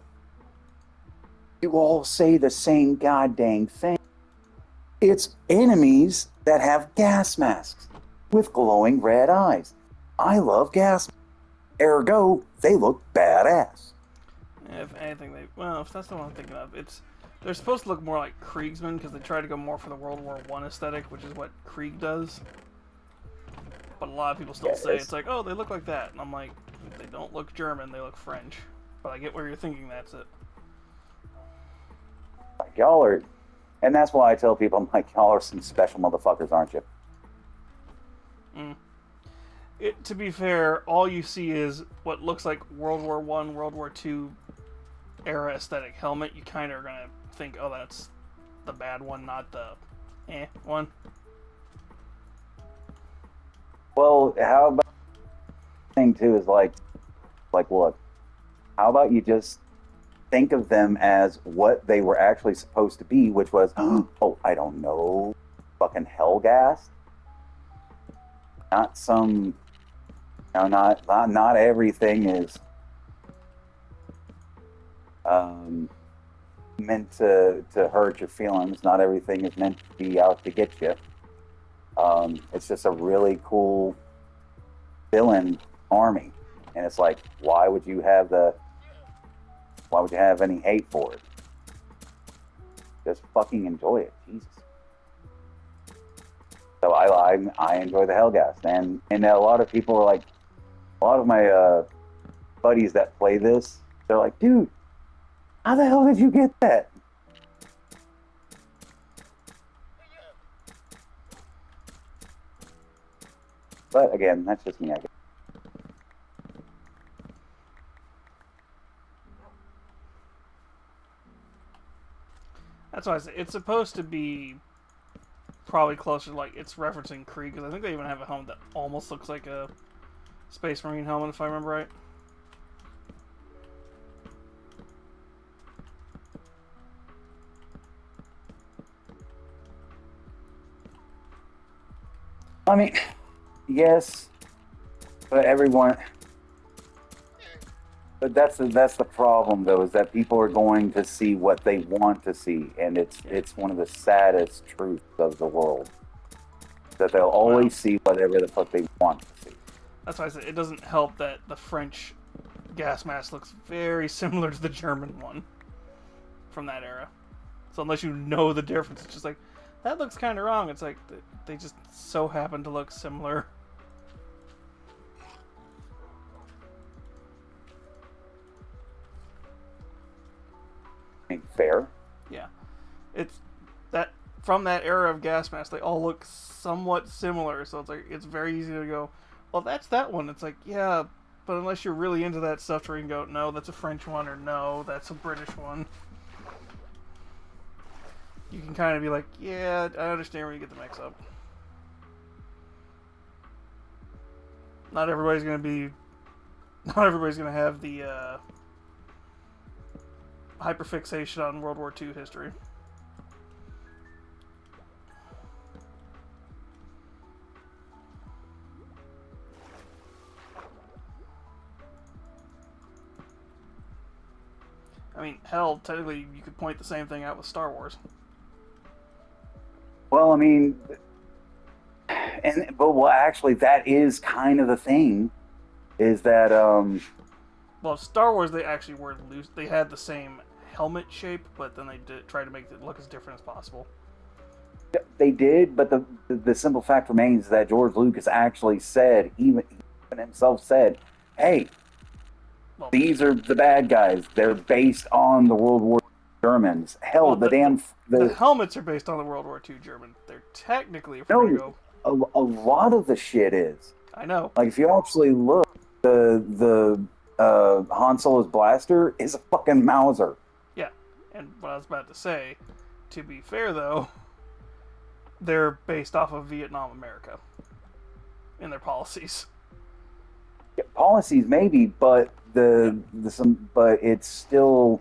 "You all say the same goddamn thing. It's enemies that have gas masks with glowing red eyes. I love gas. Ergo, they look badass." If anything, if that's the one I'm thinking of, they're supposed to look more like Kriegsmen because they try to go more for the World War I aesthetic, which is what Krieg does. But a lot of people still say it's like, oh, they look like that, and I'm like, they don't look German, they look French. But I get where you're thinking that's it. Like, y'all are, and that's why I tell people, I'm like, y'all are some special motherfuckers, aren't you? To be fair, all you see is what looks like World War I, World War II era aesthetic helmet. You kind of are gonna think, oh, that's the bad one, not the one. Well, how about thing too is like, look, how about you just think of them as what they were actually supposed to be, which was, oh, I don't know, fucking Hellghast. Not some, not everything is meant to hurt your feelings. Not everything is meant to be out to get you. It's just a really cool villain army, and it's like, why would you have any hate for it? Just fucking enjoy it, Jesus. So I enjoy the Hellghast, and a lot of people are like, a lot of my buddies that play this, they're like, dude, how the hell did you get that? But again, that's just me, I guess. That's why I say it's supposed to be probably closer to, like, it's referencing Krieg, because I think they even have a helmet that almost looks like a Space Marine helmet, if I remember right. I mean, yes, but everyone. But that's the problem, though, is that people are going to see what they want to see, and it's one of the saddest truths of the world that they'll always see whatever the fuck they want to see. That's why I said it doesn't help that the French gas mask looks very similar to the German one from that era. So unless you know the difference, it's just like, that looks kind of wrong. It's like they just so happen to look similar. Fair. Yeah, it's that from that era of gas masks. They all look somewhat similar, so it's like it's very easy to go, well, that's that one. It's like, yeah, but unless you're really into that stuff, where you can go, no, that's a French one, or no, that's a British one. You can kind of be like, yeah, I understand where you get the mix up. Not everybody's gonna have the hyperfixation on World War II history. I mean, hell, technically you could point the same thing out with Star Wars. Well, I mean, actually, that is kind of the thing, is that Well, Star Wars, they actually were loose. They had the same helmet shape, but then they did try to make it look as different as possible. they did, but the simple fact remains that George Lucas actually said, even himself said, hey, Well, these are the bad guys. They're based on the World War Germans. Hell, well, the helmets are based on the World War II German. They're technically, if No, we're gonna go, a lot of the shit is. I know. Like, if you actually look, the Han Solo's blaster is a fucking Mauser. Yeah, and what I was about to say, to be fair though, they're based off of Vietnam America in their policies. Yeah, policies maybe, but but it's still.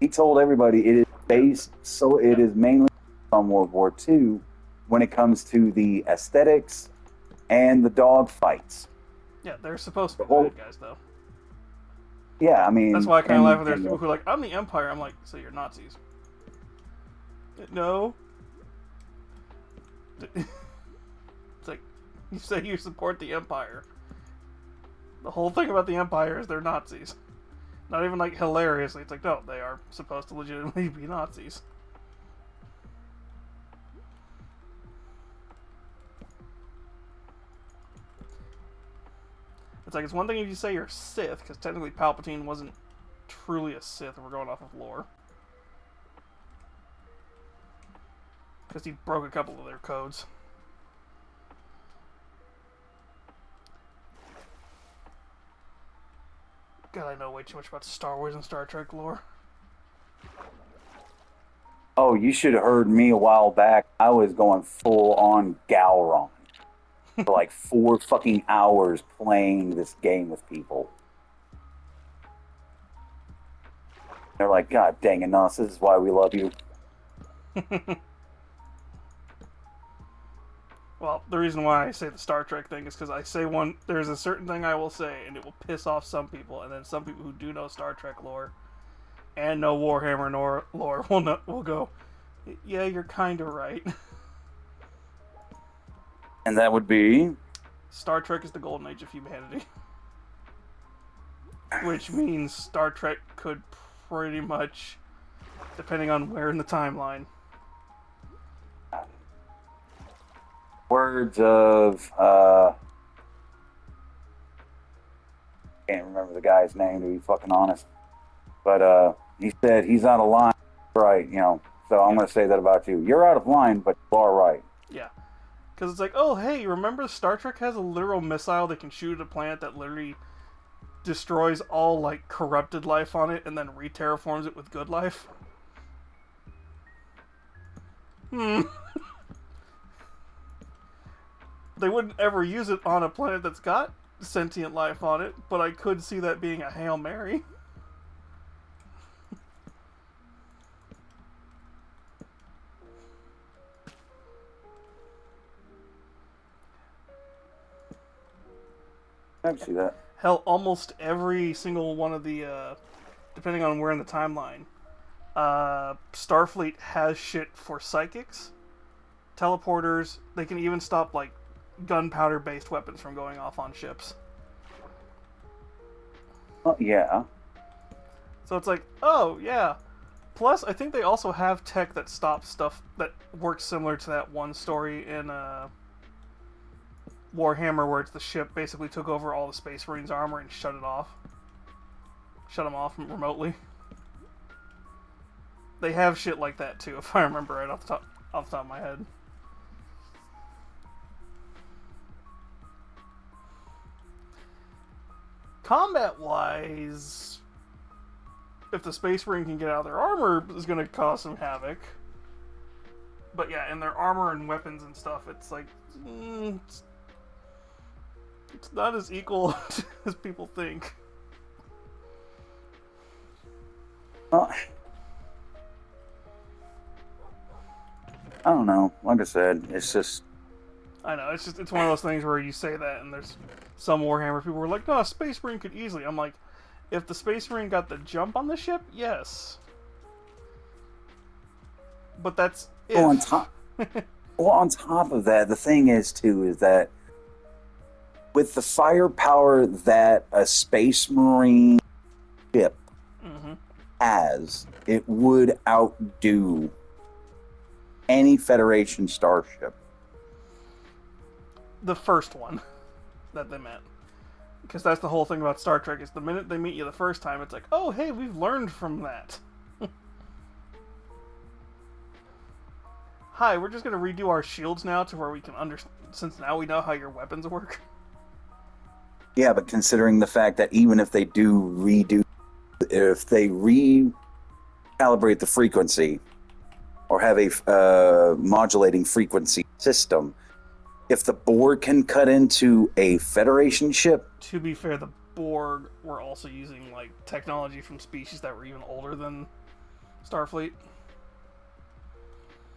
He told everybody it is based, so it is mainly on World War II when it comes to the aesthetics and the dog fights. Yeah, they're supposed to be bad guys though. Yeah, I mean, that's why I kind of laugh when there's people who are like, I'm the Empire. I'm like, so you're Nazis? No. It's like, you say you support the Empire. The whole thing about the Empire is they're Nazis. Not even like hilariously. It's like, no, they are supposed to legitimately be Nazis. It's like, it's one thing if you say you're Sith, because technically Palpatine wasn't truly a Sith, and we're going off of lore. Because he broke a couple of their codes. God, I know way too much about Star Wars and Star Trek lore. Oh, you should have heard me a while back. I was going full on Gowron for like 4 fucking hours playing this game with people. They're like, God dang it, Nos, this is why we love you. Well, the reason why I say the Star Trek thing is because I say there's a certain thing I will say, and it will piss off some people, and then some people who do know Star Trek lore and know Warhammer lore will go, yeah, you're kind of right. And that would be? Star Trek is the golden age of humanity. Which means Star Trek could pretty much, depending on where in the timeline. Words of, can't remember the guy's name, to be fucking honest. But he said he's out of line, right, you know, so I'm going to say that about you. You're out of line, but you are right. Yeah. Because it's like, oh, hey, remember Star Trek has a literal missile that can shoot at a planet that literally destroys all, like, corrupted life on it and then re-terraforms it with good life? They wouldn't ever use it on a planet that's got sentient life on it, but I could see that being a Hail Mary. I can see that. Hell, almost every single one of the, depending on where in the timeline, Starfleet has shit for psychics, teleporters. They can even stop, like, gunpowder-based weapons from going off on ships. Oh, yeah. So it's like, oh, yeah. Plus, I think they also have tech that stops stuff that works similar to that one story in, Warhammer, where it's the ship basically took over all the Space Marines' armor and shut it off. Shut them off remotely. They have shit like that too, if I remember right off the top of my head. Combat-wise, if the Space Marine can get out of their armor, it's going to cause some havoc. But yeah, in their armor and weapons and stuff, it's like... it's not as equal as people think. Well, I don't know. Like I said, it's just... I know, it's one of those things where you say that and there's some Warhammer people who are like, no, a Space Marine could easily. I'm like, if the Space Marine got the jump on the ship, yes. But that's if. On top of that, the thing is, too, is that with the firepower that a Space Marine ship has, it would outdo any Federation starship. The first one that they met. Because that's the whole thing about Star Trek, is the minute they meet you the first time, it's like, oh, hey, we've learned from that. Hi, we're just going to redo our shields now to where we can understand, since now we know how your weapons work. Yeah, but considering the fact that even if they if they recalibrate the frequency or have a modulating frequency system, if the Borg can cut into a Federation ship... To be fair, the Borg were also using like technology from species that were even older than Starfleet.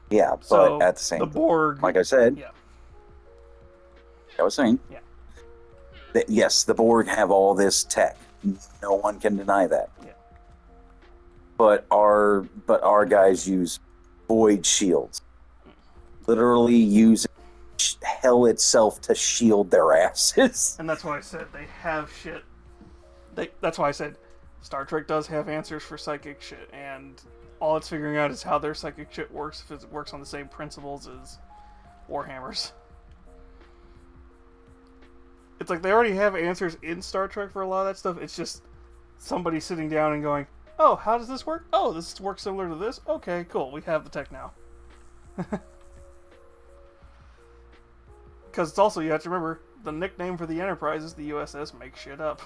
Yeah, so but at the same time, Borg, like I said, yeah. I was saying, yeah. That, yes, the Borg have all this tech. No one can deny that. Yeah. But our guys use void shields, literally using hell itself to shield their asses. And that's why I said they have shit. That's why I said Star Trek does have answers for psychic shit, and all it's figuring out is how their psychic shit works, if it works on the same principles as Warhammer's. It's like they already have answers in Star Trek for a lot of that stuff. It's just somebody sitting down and going, oh, how does this work? Oh, this works similar to this? Okay, cool. We have the tech now. Because it's also, you have to remember, the nickname for the Enterprise is the USS Make Shit Up.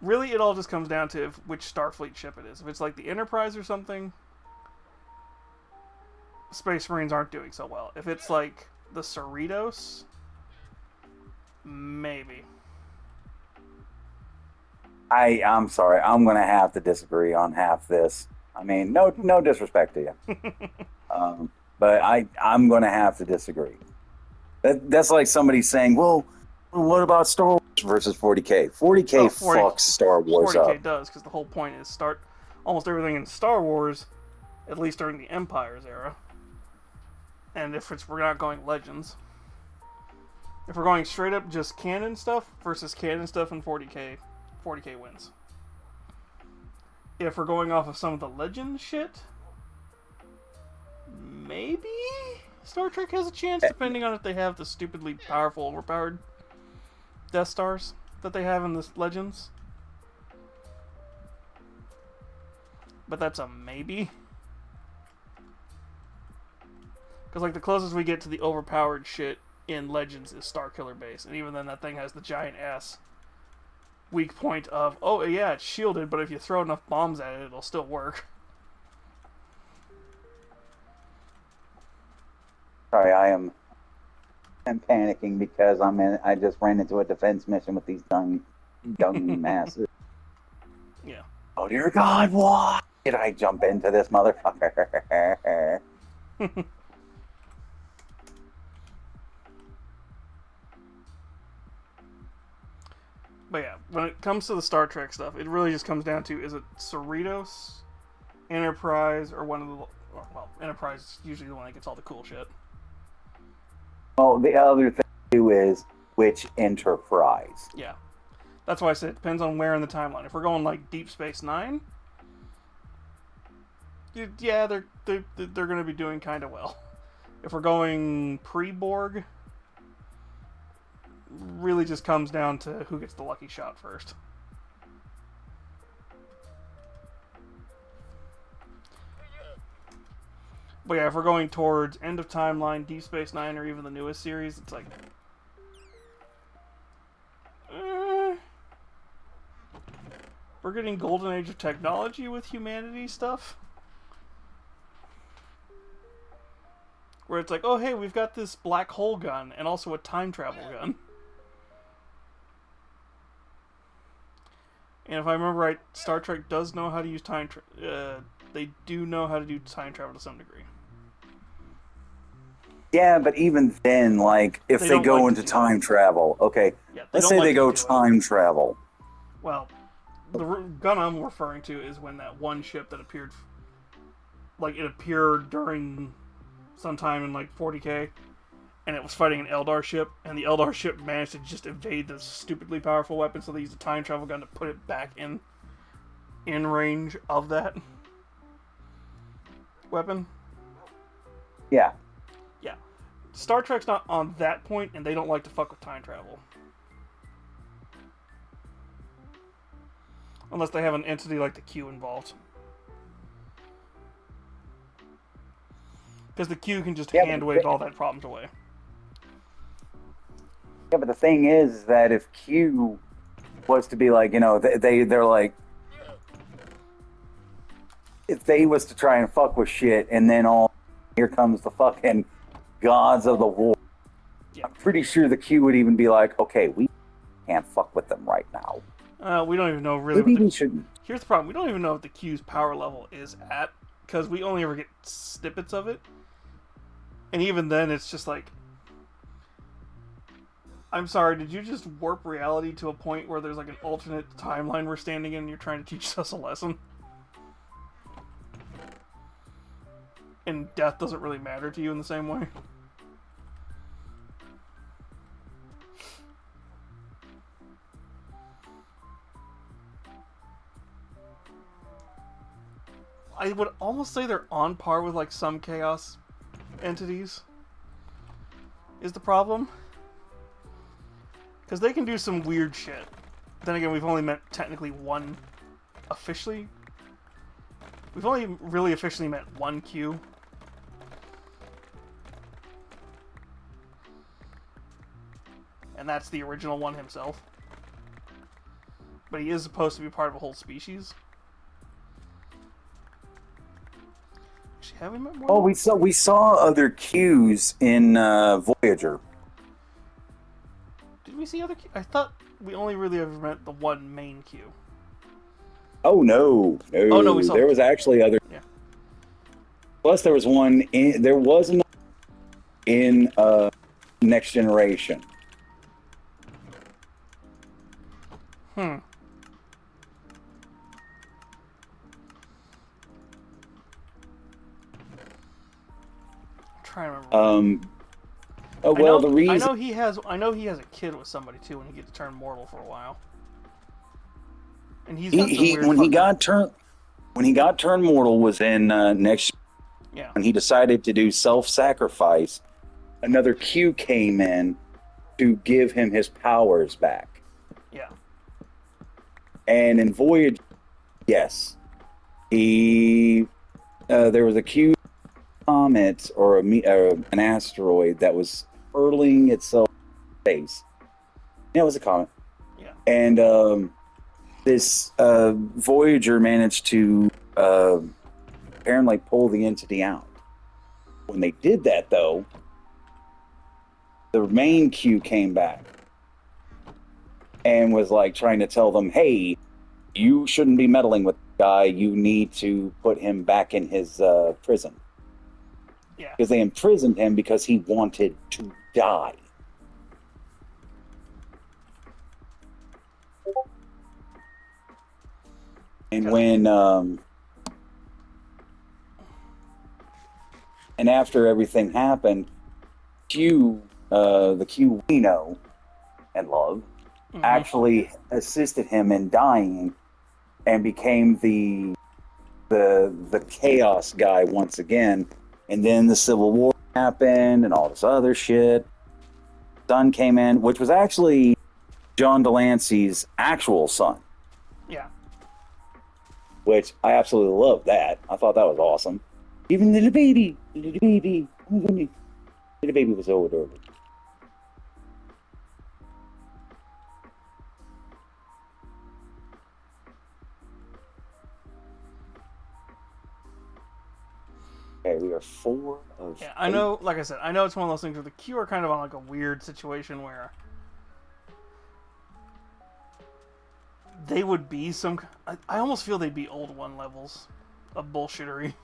Really, it all just comes down to which Starfleet ship it is. If it's like the Enterprise or something, Space Marines aren't doing so well. If it's like the Cerritos, maybe. I'm sorry. I'm going to have to disagree on half this. I mean, no disrespect to you. But I'm going to have to disagree. That's like somebody saying, well, what about Star Wars versus 40K? 40K fucks Star Wars 40K up. does, because the whole point is almost everything in Star Wars, at least during the Empire's era. And we're not going Legends. If we're going straight up just canon stuff versus canon stuff in 40K, 40K wins. If we're going off of some of the Legends shit, maybe Star Trek has a chance, depending on if they have the stupidly powerful, overpowered Death Stars that they have in the Legends. But that's a maybe. Because like the closest we get to the overpowered shit in Legends is Starkiller Base, and even then that thing has the giant ass weak point of, oh yeah, it's shielded, but if you throw enough bombs at it, it'll still work. Sorry, I'm panicking because I just ran into a defense mission with these dung masses. Yeah. Oh dear God, why did I jump into this motherfucker? But yeah, when it comes to the Star Trek stuff, it really just comes down to, is it Cerritos, Enterprise, or one of the... Well, Enterprise is usually the one that gets all the cool shit. Well, the other thing too is which Enterprise. Yeah. That's why I said it depends on where in the timeline. If we're going like Deep Space Nine, yeah, they're going to be doing kind of well. If we're going pre-Borg, really just comes down to who gets the lucky shot first. But yeah, if we're going towards End of Timeline, Deep Space Nine, or even the newest series, it's like... we're getting Golden Age of Technology with humanity stuff. Where it's like, oh hey, we've got this black hole gun, and also a time travel gun. And if I remember right, Star Trek does know how to use time travel. They do know how to do time travel to some degree. Yeah, but even then, like, if they go like into time travel, okay, yeah, let's say they go do time travel. Well, the gun I'm referring to is when that one ship that appeared, like, it appeared during sometime in, like, 40K, and it was fighting an Eldar ship, and the Eldar ship managed to just evade the stupidly powerful weapon, so they used a time travel gun to put it back in range of that weapon. Yeah. Yeah. Star Trek's not on that point, and they don't like to fuck with time travel. Unless they have an entity like the Q involved. Because the Q can just hand wave all that problems away. Yeah, but the thing is that if Q was to be like, you know, they're like, if they was to try and fuck with shit, and then here comes the fucking gods of the war. Yeah. I'm pretty sure the Q would even be like, okay, we can't fuck with them right now. We don't even know really. Maybe we shouldn't. Here's the problem: we don't even know what the Q's power level is at, because we only ever get snippets of it, and even then, it's just like, I'm sorry, did you just warp reality to a point where there's like an alternate timeline we're standing in, and you're trying to teach us a lesson? And death doesn't really matter to you in the same way? I would almost say they're on par with like some Chaos entities. Is the problem? Because they can do some weird shit. Then again, we've only met technically one officially. We've only really officially met one Q. And that's the original one himself. But he is supposed to be part of a whole species. Actually, have we met more? Oh, we saw other Qs in Voyager. Did we see other Q? I thought we only really ever met the one main Q. Oh no, no! Oh no, we saw. There was actually other. Yeah. Plus, there was one. There was another in Next Generation. I'm trying to remember. Oh well, the reason I know he has a kid with somebody too, when he gets to turn mortal for a while. And he's got some weird when he got turned mortal was in Next. Yeah. When he decided to do self-sacrifice, another Q came in to give him his powers back. Yeah. And in Voyage, yes, there was a Q comet or an asteroid that was hurling itself in space. Yeah, it was a comet. Yeah. And this Voyager managed to apparently pull the entity out. When they did that, though, the main Q came back and was like trying to tell them, hey, you shouldn't be meddling with the guy. You need to put him back in his prison. Yeah. Because they imprisoned him because he wanted to die. And when and after everything happened, Q, the Q we know and love, actually assisted him in dying and became the chaos guy once again. And then the Civil War happened and all this other shit. Son came in, which was actually John Delancey's actual son. Yeah. Which I absolutely loved that. I thought that was awesome. Even little baby, oh my goodness. Little baby was so adorable. Okay, we are 4 of. Yeah, I know, like I said, I know it's one of those things where the Q are kind of on like a weird situation where they would be some. I almost feel they'd be old one levels of bullshittery.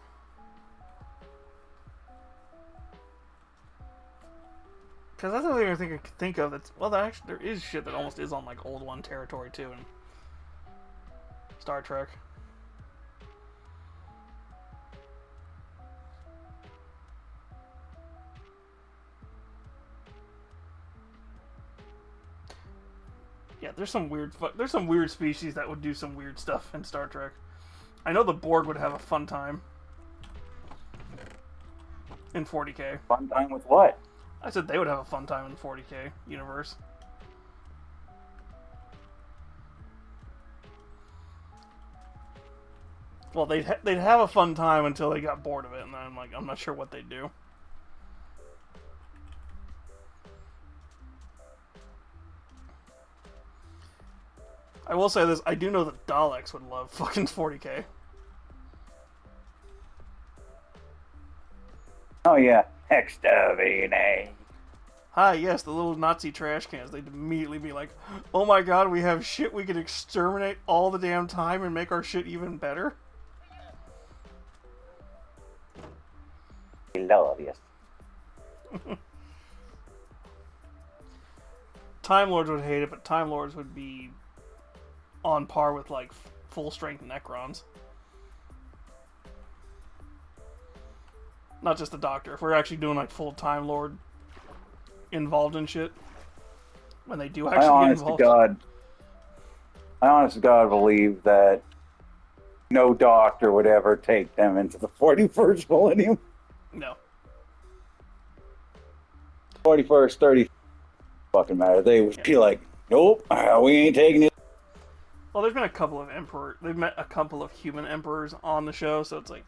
Because that's the only thing I could think of. That's well, there is shit that almost is on like old one territory too in Star Trek. Yeah, there's some weird species that would do some weird stuff in Star Trek. I know the Borg would have a fun time in 40K. Fun time with what? I said they would have a fun time in the 40K universe. Well, they'd have a fun time until they got bored of it, and then I'm not sure what they'd do. I will say this, I do know that Daleks would love fucking 40K. Oh yeah, exterminate. Hi, yes, the little Nazi trash cans. They'd immediately be like, oh my god, we have shit we can exterminate all the damn time and make our shit even better. Hilarious. Time Lords would hate it, but Time Lords would be on par with like full strength Necrons. Not just the Doctor. If we're actually doing like full Time Lord involved in shit, when they do actually get involved. I honest to God believe that no Doctor would ever take them into the 41st millennium. No. 41st, 30th, fucking matter. They would be like, nope, we ain't taking it. Well, there's been a couple of they've met a couple of human emperors on the show, so it's like,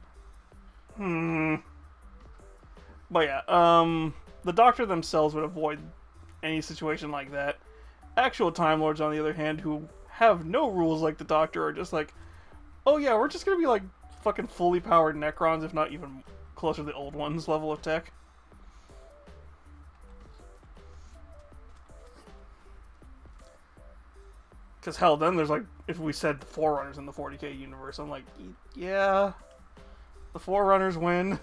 But yeah, the Doctor themselves would avoid any situation like that. Actual Time Lords, on the other hand, who have no rules like the Doctor, are just like, oh yeah, we're just gonna be like fucking fully powered Necrons, if not even closer to the old ones level of tech. Because hell, then there's like, if we said the Forerunners in the 40K universe, I'm like, yeah, the Forerunners win.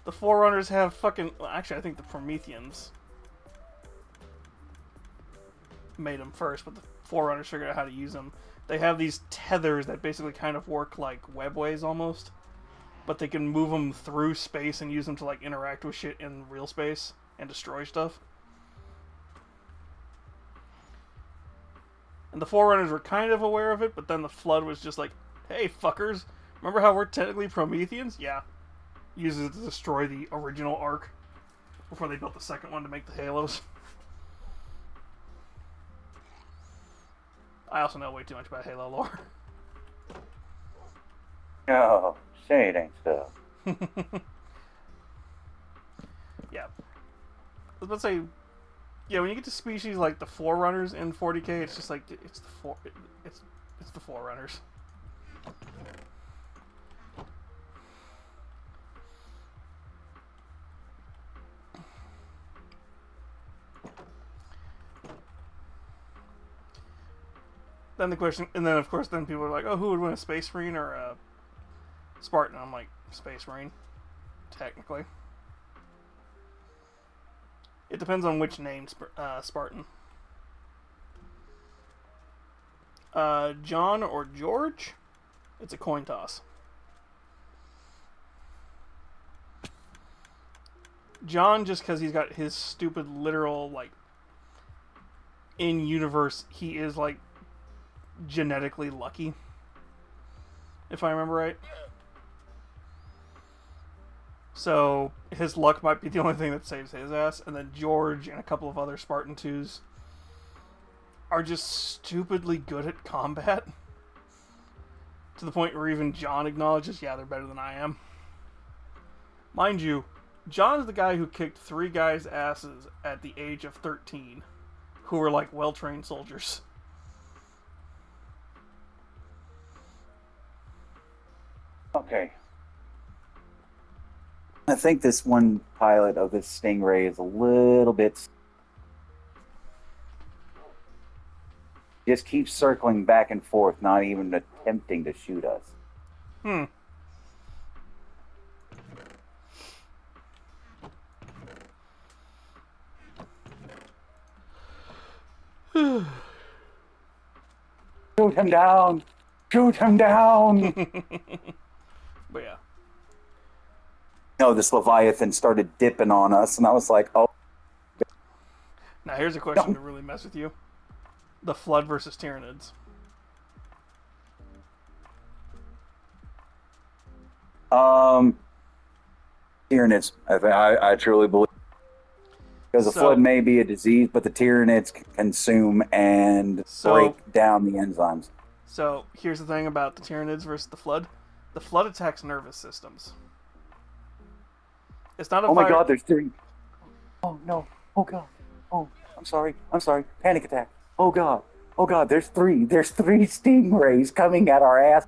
The Forerunners have fucking... Well, actually, I think the Prometheans made them first, but the Forerunners figured out how to use them. They have these tethers that basically kind of work like webways almost, but they can move them through space and use them to like interact with shit in real space and destroy stuff. And the Forerunners were kind of aware of it, but then the Flood was just like, hey, fuckers, remember how we're technically Prometheans? Yeah. Uses it to destroy the original Ark before they built the second one to make the Halos. I also know way too much about Halo lore. No, say it ain't so. was about to say, yeah, when you get to species like the Forerunners in 40k, it's just like it's the Forerunners. Then the question, and then of course, then people are like, "Oh, who would win, a Space Marine or a Spartan?" I'm like, Space Marine, technically. It depends on which name, Spartan. John or George? It's a coin toss. John, just because he's got his stupid literal, like, in universe, he is, like, genetically lucky. If I remember right. So, his luck might be the only thing that saves his ass. And then George and a couple of other Spartan 2s are just stupidly good at combat. To the point where even John acknowledges, yeah, they're better than I am. Mind you, John is the guy who kicked 3 guys' asses at the age of 13, who were like well-trained soldiers. Okay. I think this one pilot of this Stingray is a little bit... just keeps circling back and forth, not even attempting to shoot us. Shoot him down! Shoot him down! But yeah. No, this Leviathan started dipping on us, and I was like, oh. Now here's a question to really mess with you. The Flood versus Tyranids. Tyranids. I truly believe. Because the Flood may be a disease, but the Tyranids consume and break down the enzymes. So here's the thing about the Tyranids versus the Flood. The Flood attacks nervous systems. It's not a my god, there's 3. Oh no. Oh god. Oh, I'm sorry. Panic attack. Oh god. Oh god, there's 3. There's 3 stingrays coming at our ass.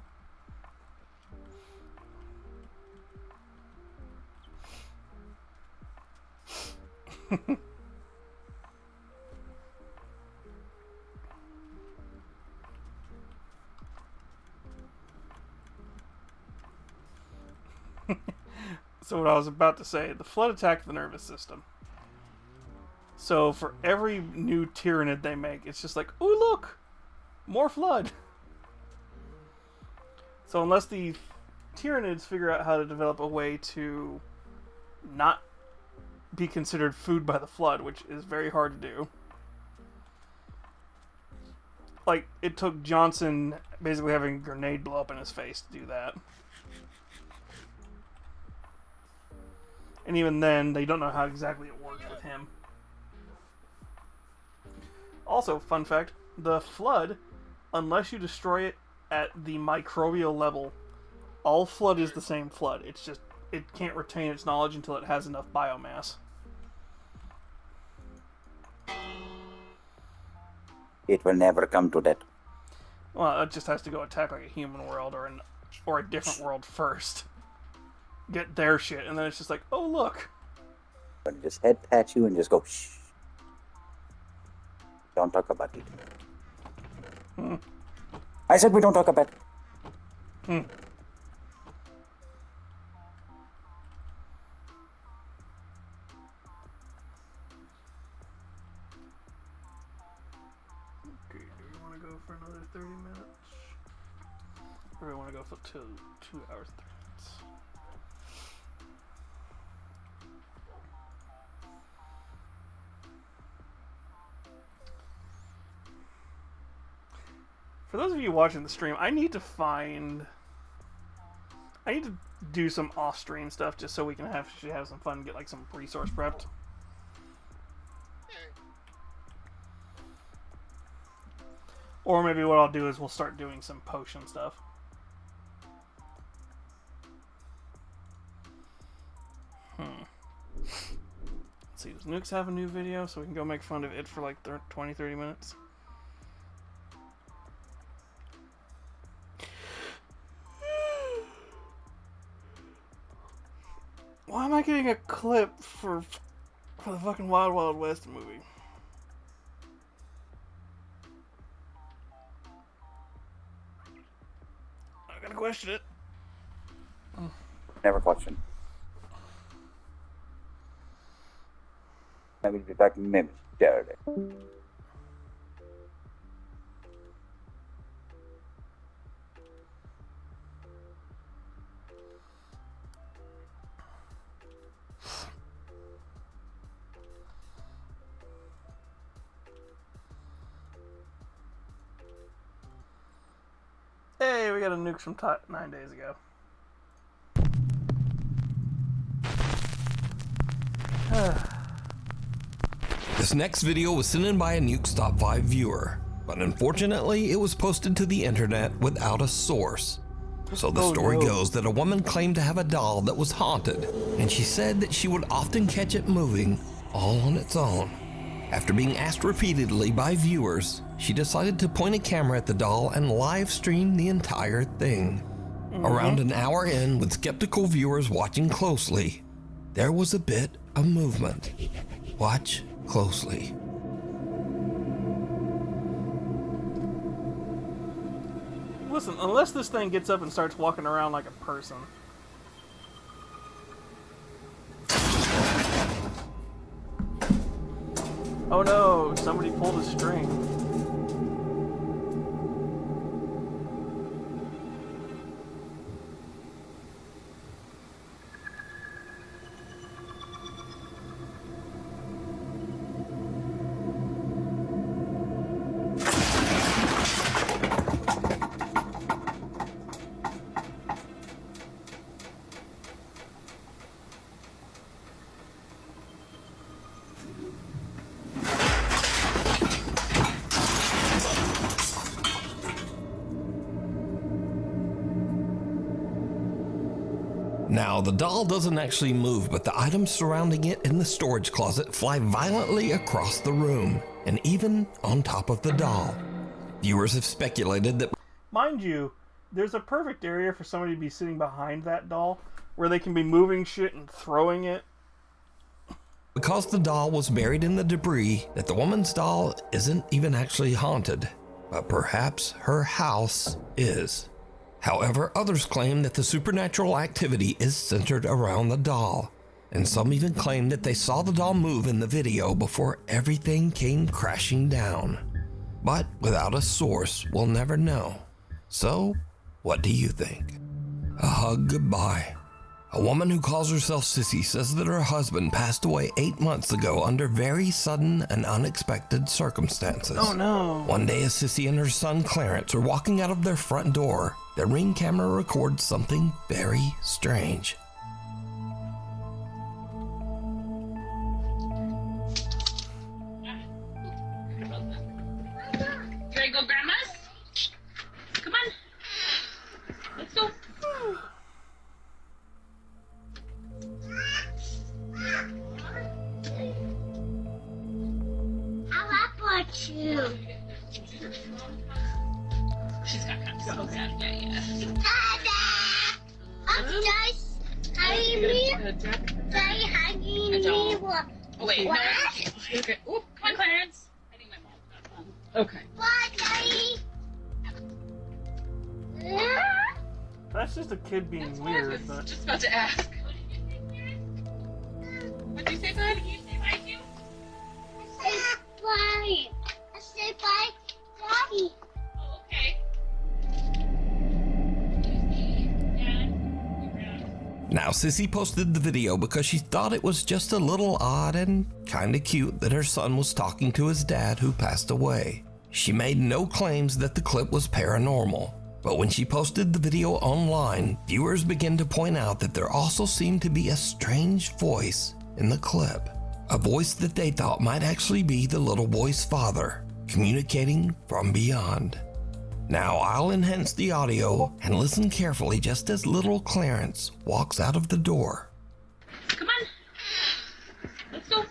So what I was about to say, the Flood attacked the nervous system. So for every new Tyranid they make, it's just like, ooh, look! More Flood! So unless the Tyranids figure out how to develop a way to not be considered food by the Flood, which is very hard to do. Like, it took Johnson basically having a grenade blow up in his face to do that. And even then, they don't know how exactly it works with him. Also, fun fact, the Flood, unless you destroy it at the microbial level, all Flood is the same Flood. It's just, it can't retain its knowledge until it has enough biomass. It will never come to that. Well, it just has to go attack like a human world or a different world first. Get their shit, and then it's just like, oh look. But just head pat you and just go shh. Don't talk about it. I said we don't talk about it. Okay, do we want to go for another 30 minutes? Or do we want to go for 2 hours, 30 minutes? For those of you watching the stream, I need to do some off-stream stuff just so we can have some fun and get like some resource prepped. Or maybe what I'll do is we'll start doing some potion stuff. Let's see, does Nukes have a new video so we can go make fun of it for like 20-30 minutes? Why am I getting a clip for the fucking Wild Wild West movie? I'm gonna question it. Never question. I will be back momentarily. Hey, we got a Nukes from 9 days ago. This next video was sent in by a Nukes Top 5 viewer, but unfortunately it was posted to the internet without a source. So the story goes that a woman claimed to have a doll that was haunted, and she said that she would often catch it moving all on its own. After being asked repeatedly by viewers, she decided to point a camera at the doll and live stream the entire thing. Around an hour in, with skeptical viewers watching closely, there was a bit of movement. Watch closely. Listen, unless this thing gets up and starts walking around like a person. Oh no, somebody pulled a string. Now, the doll doesn't actually move, but the items surrounding it in the storage closet fly violently across the room, and even on top of the doll. Viewers have speculated that, Mind you, there's a perfect area for somebody to be sitting behind that doll, where they can be moving shit and throwing it. because the doll was buried in the debris, that the woman's doll isn't even actually haunted, but perhaps her house is. However, others claim that the supernatural activity is centered around the doll, and some even claim that they saw the doll move in the video before everything came crashing down. But without a source, we'll never know. So, what do you think? A hug goodbye. A woman who calls herself Sissy says that her husband passed away 8 months ago under very sudden and unexpected circumstances. Oh no. One day, as Sissy and her son Clarence are walking out of their front door, their Ring camera records something very strange. Can I go, Grandma's? Come on. Let's go. I want you. She's got kind of so bad. Yeah. Dada! I'm just hugging me. Daddy hugging me. What? Oh, wait. What? No. Okay. Oop, come on, Clarence. I think my mom's got one. Okay. What, Daddy? That's just a kid being That's what I weird, was but just about to ask. What'd you say, bud? You say bye to? I said bye. I said bye, Daddy. Oh, okay. Dad? Now, Sissy posted the video because she thought it was just a little odd and kinda cute that her son was talking to his dad who passed away. She made no claims that the clip was paranormal, but when she posted the video online, viewers began to point out that there also seemed to be a strange voice in the clip. A voice that they thought might actually be the little boy's father, communicating from beyond. Now I'll enhance the audio and listen carefully just as little Clarence walks out of the door. Come on. Let's go.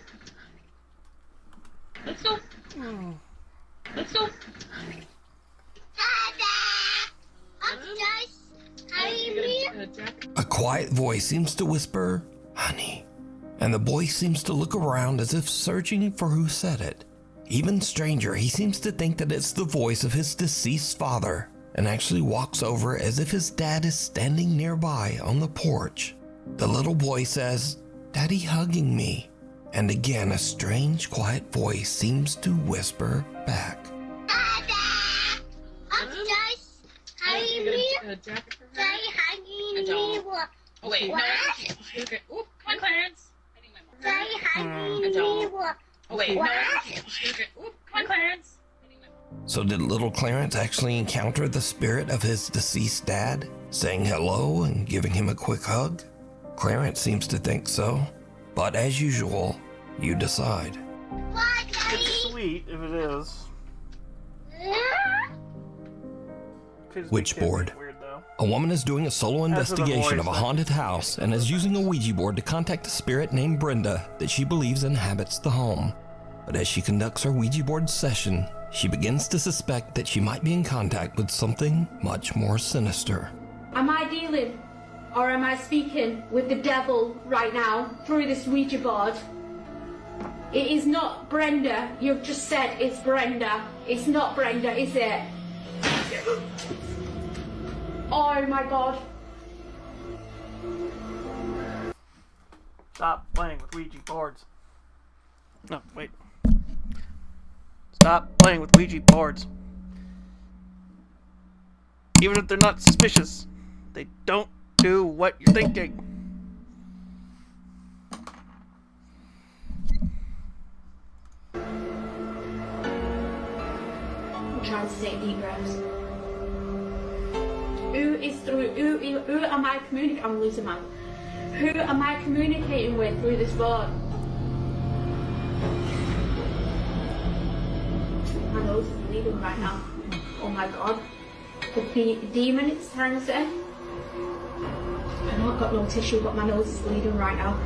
quiet voice seems to whisper, "Honey." And the boy seems to look around as if searching for who said it. Even stranger, he seems to think that it's the voice of his deceased father, and actually walks over as if his dad is standing nearby on the porch. The little boy says, "Daddy hugging me." And again, a strange, quiet voice seems to whisper back. Dada! Upstairs! Hurry me! A jacket for her? Daddy hanging A doll. me! What? Oh wait, What? no. Okay. Oop, come on, Clarence. I need my marker. Daddy hanging A me! doll. What? Oh wait, What? no. Okay. Oop, come on, Clarence. I need my marker. So did little Clarence actually encounter the spirit of his deceased dad, saying hello and giving him a quick hug? Clarence seems to think so. But as usual, you decide. What, Daddy? It's sweet if it is. Could Which be board? Weird though. A woman is doing a solo As for the investigation of a voice, haunted house and is using a Ouija board to contact a spirit named Brenda that she believes inhabits the home. But as she conducts her Ouija board session, she begins to suspect that she might be in contact with something much more sinister. Am I dealing or am I speaking with the devil right now through this Ouija board? It is not Brenda. You've just said it's Brenda. It's not Brenda, is it? Oh my god. Stop playing with Ouija boards. No, wait. Stop playing with Ouija boards. Even if they're not suspicious, they don't do what you're thinking. I'm trying to take deep breaths. Who am I communicating? I'm losing my. Who am I communicating with through this board? My nose is bleeding right now. Oh my god. The demon it's trying to say. I know I've got no tissue, but my nose is bleeding right now.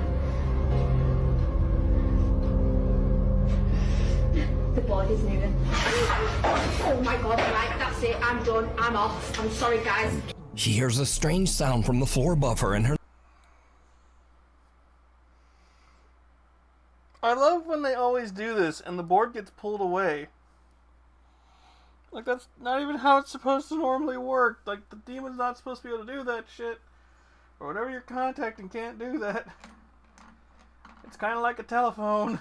The board is moving. Oh my god, right, that's it. I'm done. I'm off. I'm sorry, guys. She hears a strange sound from the floor above her and her I love when they always do this and the board gets pulled away. Like, that's not even how it's supposed to normally work. Like, the demon's not supposed to be able to do that shit. Or whatever you're contacting can't do that. It's kind of like a telephone.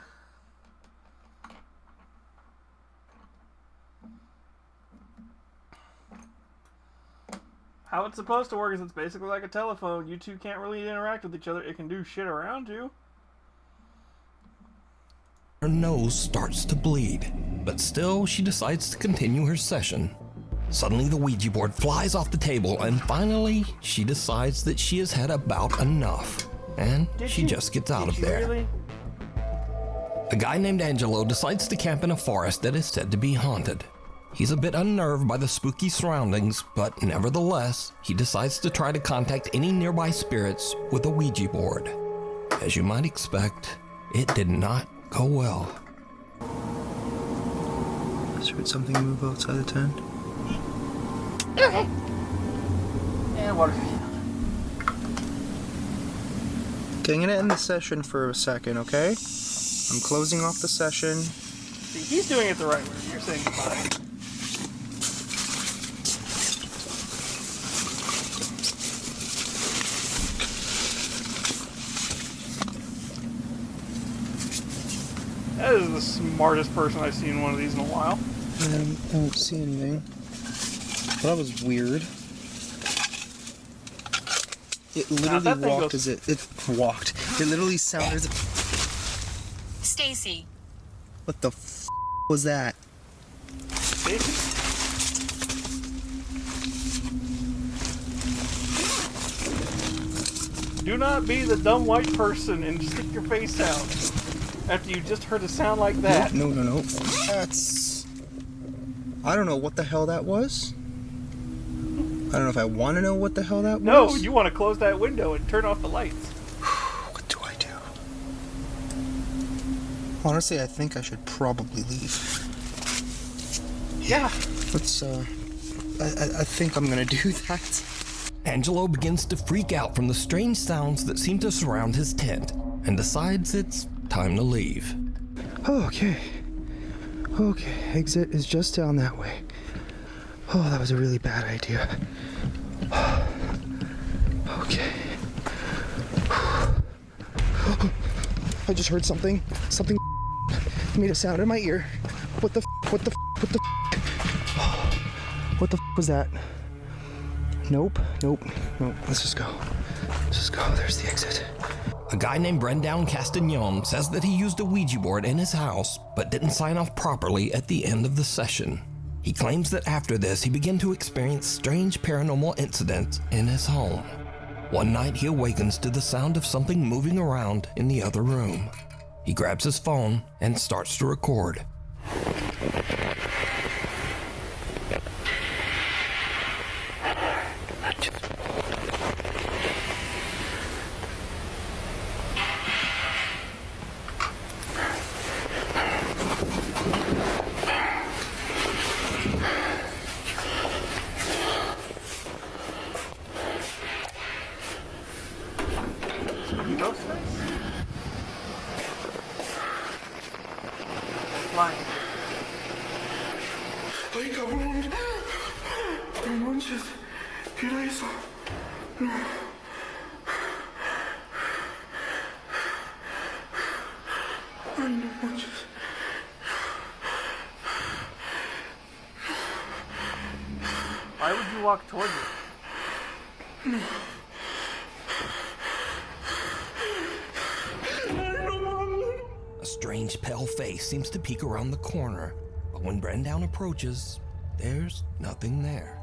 How it's supposed to work is it's basically like a telephone. You two can't really interact with each other. It can do shit around you. nose starts to bleed, but still she decides to continue her session. Suddenly the Ouija board flies off the table and finally she decides that she has had about enough, and she just gets out of there. Really? A guy named Angelo decides to camp in a forest that is said to be haunted. He's a bit unnerved by the spooky surroundings, but nevertheless, he decides to try to contact any nearby spirits with a Ouija board. As you might expect, it did not go well. Just heard something move outside the tent. Okay. And water. Okay, I'm gonna end the session for a second, okay? I'm closing off the session. See, he's doing it the right way. You're saying goodbye. That is the smartest person I've seen in one of these in a while. I don't see anything. Well, that was weird. It literally that thing walked goes- as it walked. It literally sounded as if. Stacy. What the f was that? Do not be the dumb white person and stick your face out after you just heard a sound like that. No. That's. I don't know what the hell that was. I don't know if I want to know what the hell that No, was. you want to close that window and turn off the lights. What do I do? Honestly, I think I should probably leave. Yeah. Let's, I think I'm gonna do that. Angelo begins to freak out from the strange sounds that seem to surround his tent and decides it's time to leave. Okay. Okay, exit is just down that way. Oh, that was a really bad idea. Okay. I just heard something. Something made a sound in my ear. What the what the what the what the was that? Nope. Let's just go. There's the exit. A guy named Brendan Castagnon says that he used a Ouija board in his house, but didn't sign off properly at the end of the session. He claims that after this, he began to experience strange paranormal incidents in his home. One night, he awakens to the sound of something moving around in the other room. He grabs his phone and starts to record. Flying. Ay, cabrón. No manches. ¿Qué era eso? No. Ay, no manches. Why would you walk towards it? No. A strange pale face seems to peek around the corner, but when Brendan approaches, there's nothing there.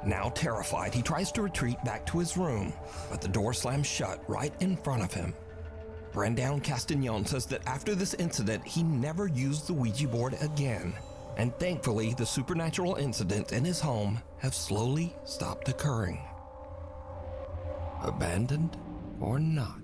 Now terrified, he tries to retreat back to his room, but the door slams shut right in front of him. Brendan Castagnon says that after this incident, he never used the Ouija board again, and thankfully, the supernatural incidents in his home have slowly stopped occurring. Abandoned or not?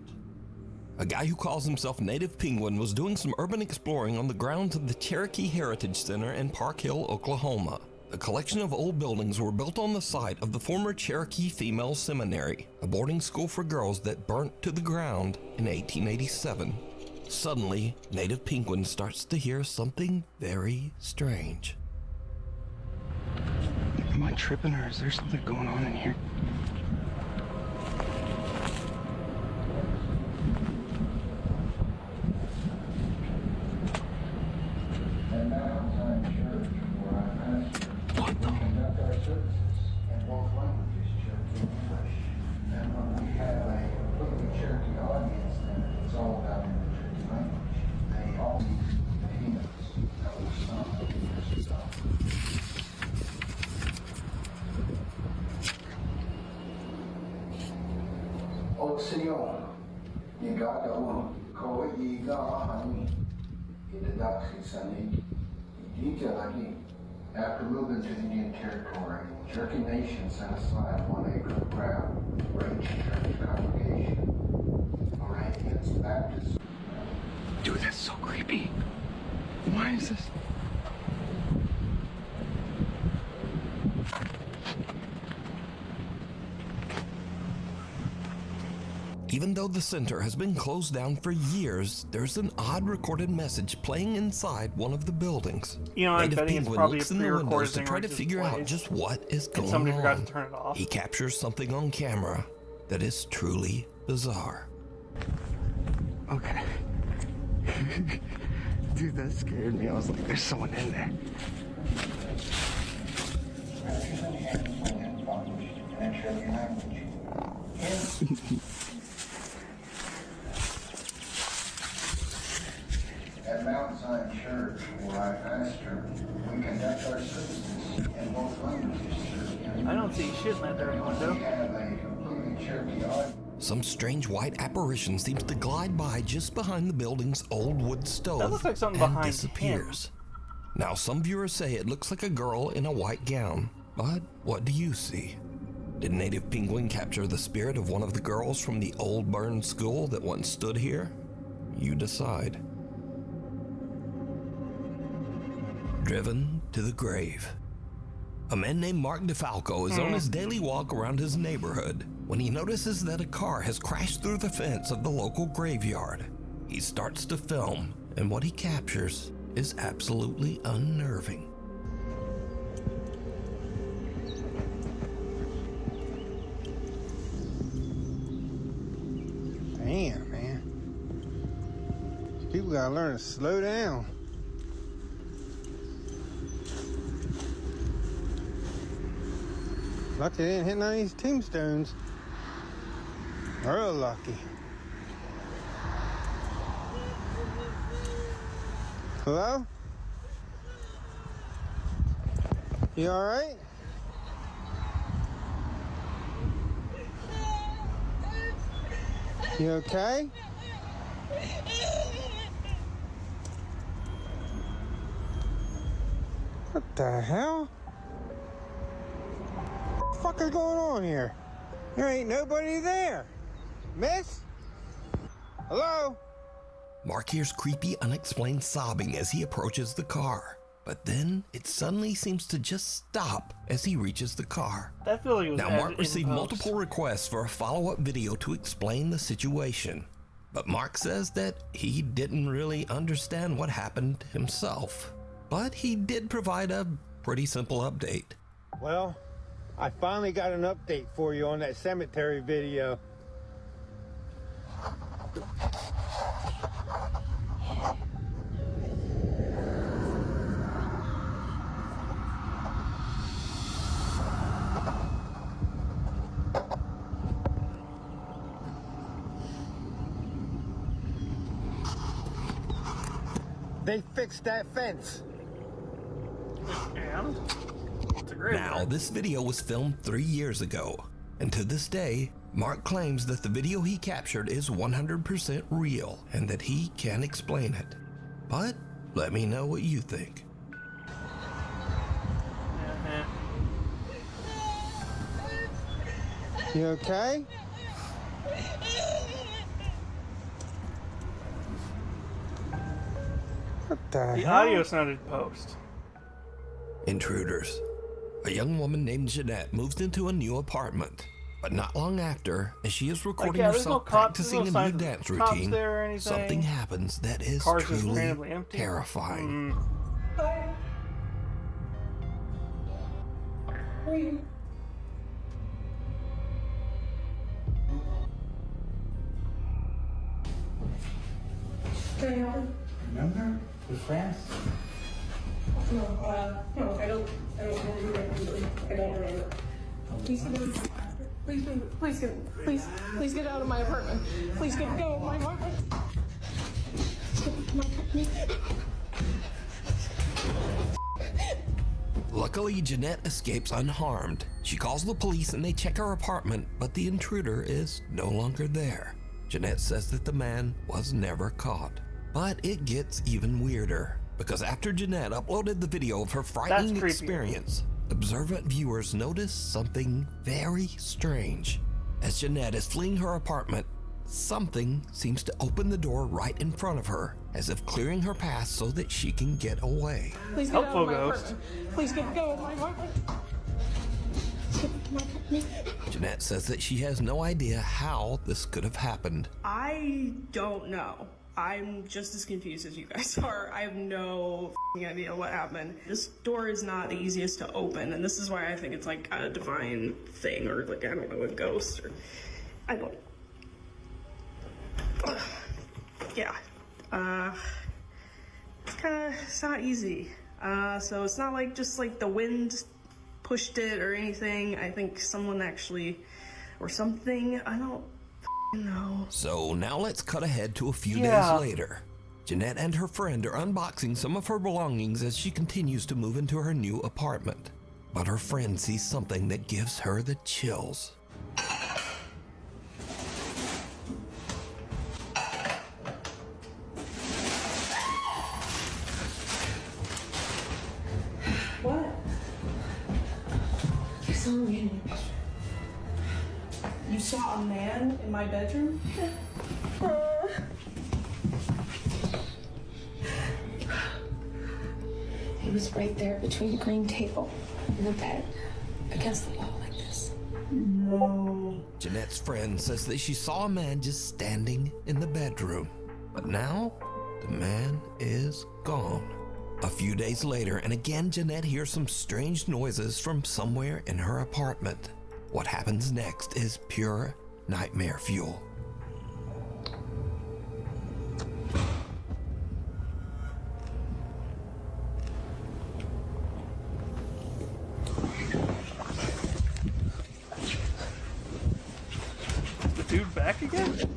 A guy who calls himself Native Penguin was doing some urban exploring on the grounds of the Cherokee Heritage Center in Park Hill, Oklahoma. A collection of old buildings were built on the site of the former Cherokee Female Seminary, a boarding school for girls that burnt to the ground in 1887. Suddenly, Native Penguin starts to hear something very strange. Am I tripping or is there something going on in here? What the? After moving to Indian Territory, Cherokee Nation set aside 1 acre of ground for ancient church congregation. Moravians, Baptists. Dude, that's so creepy. Why is this? Even though the center has been closed down for years, there's an odd recorded message playing inside one of the buildings. You know, I'm Native betting it's Penguin probably a looks in the windows pre-recorded to thing try where to it just figure out plays, just what is and going somebody forgot on. to turn it off. He captures something on camera that is truly bizarre. Okay. Dude, that scared me. I was like, there's someone in there. At Mount Zion Church, where I pastor, we conduct our services in both languages. I don't see shit in that dirty We window. have a completely Cherokee audience. Some strange white apparition seems to glide by just behind the building's old wood stove That looks like something and behind disappears. Now, some viewers say it looks like a girl in a white gown, but what do you see? Did Native Penguin capture the spirit of one of the girls from the old burned school that once stood here? You decide. Driven to the grave. A man named Mark DeFalco is on his daily walk around his neighborhood when he notices that a car has crashed through the fence of the local graveyard. He starts to film, and what he captures is absolutely unnerving. Damn, man. People gotta learn to slow down. Lucky they didn't hit none of these tombstones. Real lucky. Hello? You alright? You okay? What the hell? What the fuck is going on here? There ain't nobody there. Miss? Hello? Mark hears creepy, unexplained sobbing as he approaches the car, but then it suddenly seems to just stop as he reaches the car. That feeling was Now, added Mark in received post. multiple requests for a follow-up video to explain the situation, but Mark says that he didn't really understand what happened himself. But he did provide a pretty simple update. Well, I finally got an update for you on that cemetery video. They fixed that fence. And it's a great Now, this video was filmed 3 years ago, and to this day, Mark claims that the video he captured is 100% real and that he can explain it. But let me know what you think. You okay? What the The hell? audio sounded post. Intruders. A young woman named Jeanette moves into a new apartment, but not long after, as she is recording yeah, there's no herself cops, there's no practicing a signs new of dance cops routine, there or anything. something happens that is Car's just truly randomly empty. terrifying. Can I help you? Remember? We're friends. No, I don't remember. I don't remember. Please get out of my apartment. Please go of my apartment. Luckily, Jeanette escapes unharmed. She calls the police and they check her apartment, but the intruder is no longer there. Jeanette says that the man was never caught. But it gets even weirder, because after Jeanette uploaded the video of her frightening creepy. experience, observant viewers notice something very strange. As Jeanette is fleeing her apartment, something seems to open the door right in front of her, as if clearing her path so that she can get away. Please get out Helpful of my ghost. apartment. Please go of my apartment. Jeanette says that she has no idea how this could have happened. I don't know. I'm just as confused as you guys are. I have no idea what happened. This door is not the easiest to open, and this is why I think it's like a divine thing, or like, I don't know, a ghost, or I don't. Yeah. It's not easy. So it's not like just like the wind pushed it or anything. I think someone actually, or something, I don't know. So now let's cut ahead to a few Yeah. days later. Jeanette and her friend are unboxing some of her belongings as she continues to move into her new apartment. But her friend sees something that gives her the chills. What? You saw me in your bedroom. You saw a man in my bedroom? He was right there between the green table in the bed against the wall like this. Jeanette's friend says that she saw a man just standing in the bedroom, but now the man is gone. A few days later, and again Jeanette hears some strange noises from somewhere in her apartment. What happens next is pure nightmare fuel. The dude back again?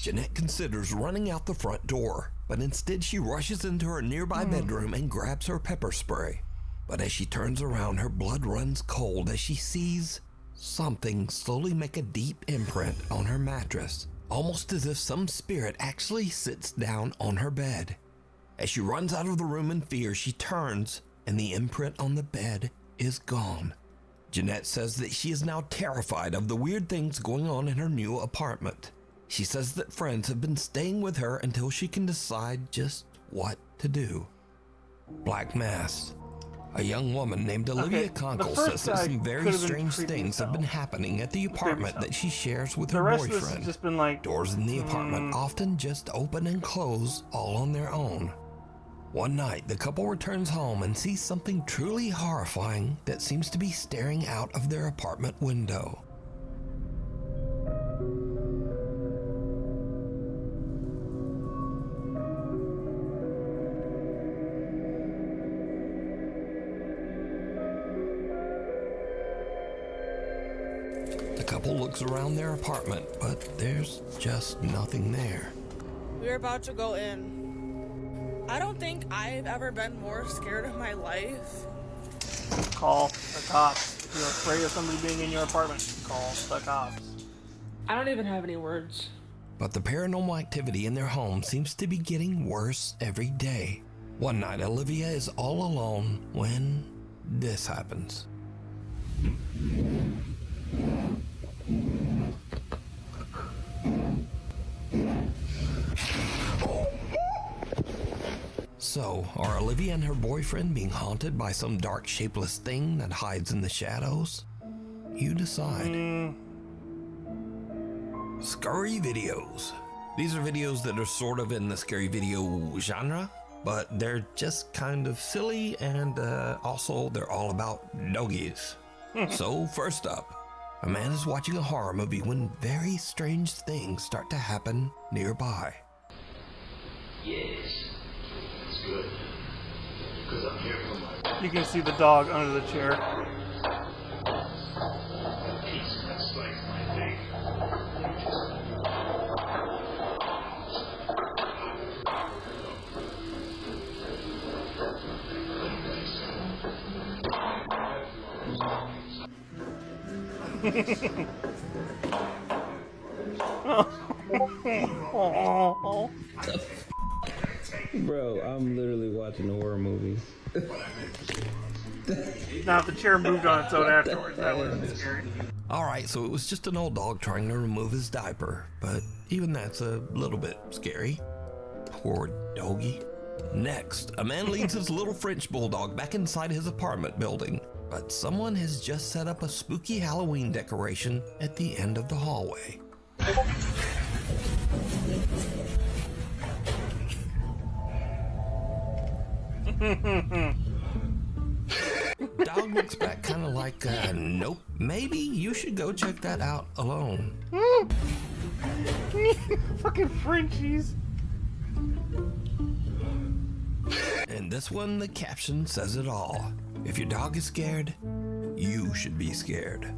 Jeanette considers running out the front door, but instead she rushes into her nearby bedroom and grabs her pepper spray. But as she turns around, her blood runs cold as she sees something slowly make a deep imprint on her mattress, almost as if some spirit actually sits down on her bed. As she runs out of the room in fear, she turns and the imprint on the bed is gone. Jeanette says that she is now terrified of the weird things going on in her new apartment. She says that friends have been staying with her until she can decide just what to do. Black Mass. A young woman named Olivia Conkle says that some very strange things have been happening at the apartment that she shares with her rest of this boyfriend. has just been like, doors in the apartment often just open and close all on their own. One night, the couple returns home and sees something truly horrifying that seems to be staring out of their apartment window. The couple looks around their apartment, but there's just nothing there. We're about to go in. I don't think I've ever been more scared of my life. Call the cops. If you're afraid of somebody being in your apartment, call the cops. I don't even have any words. But the paranormal activity in their home seems to be getting worse every day. One night, Olivia is all alone when this happens. So, are Olivia and her boyfriend being haunted by some dark, shapeless thing that hides in the shadows? You decide. Scary videos. These are videos that are sort of in the scary video genre, but they're just kind of silly, and also they're all about doggies. So, first up, a man is watching a horror movie when very strange things start to happen nearby. Yes, it's good. Because I'm here for my You can see the dog under the chair. peace that strikes my faith. Bro, I'm literally watching a horror movie. Now, if the chair moved on its own afterwards, that would have been scary. Alright, so it was just an old dog trying to remove his diaper, but even that's a little bit scary. Poor doggy. Next, a man leads his little French bulldog back inside his apartment building, but someone has just set up a spooky Halloween decoration at the end of the hallway. Dog looks back kind of like, nope. Maybe you should go check that out alone. Fucking Frenchies. And this one, the caption says it all. If your dog is scared, you should be scared.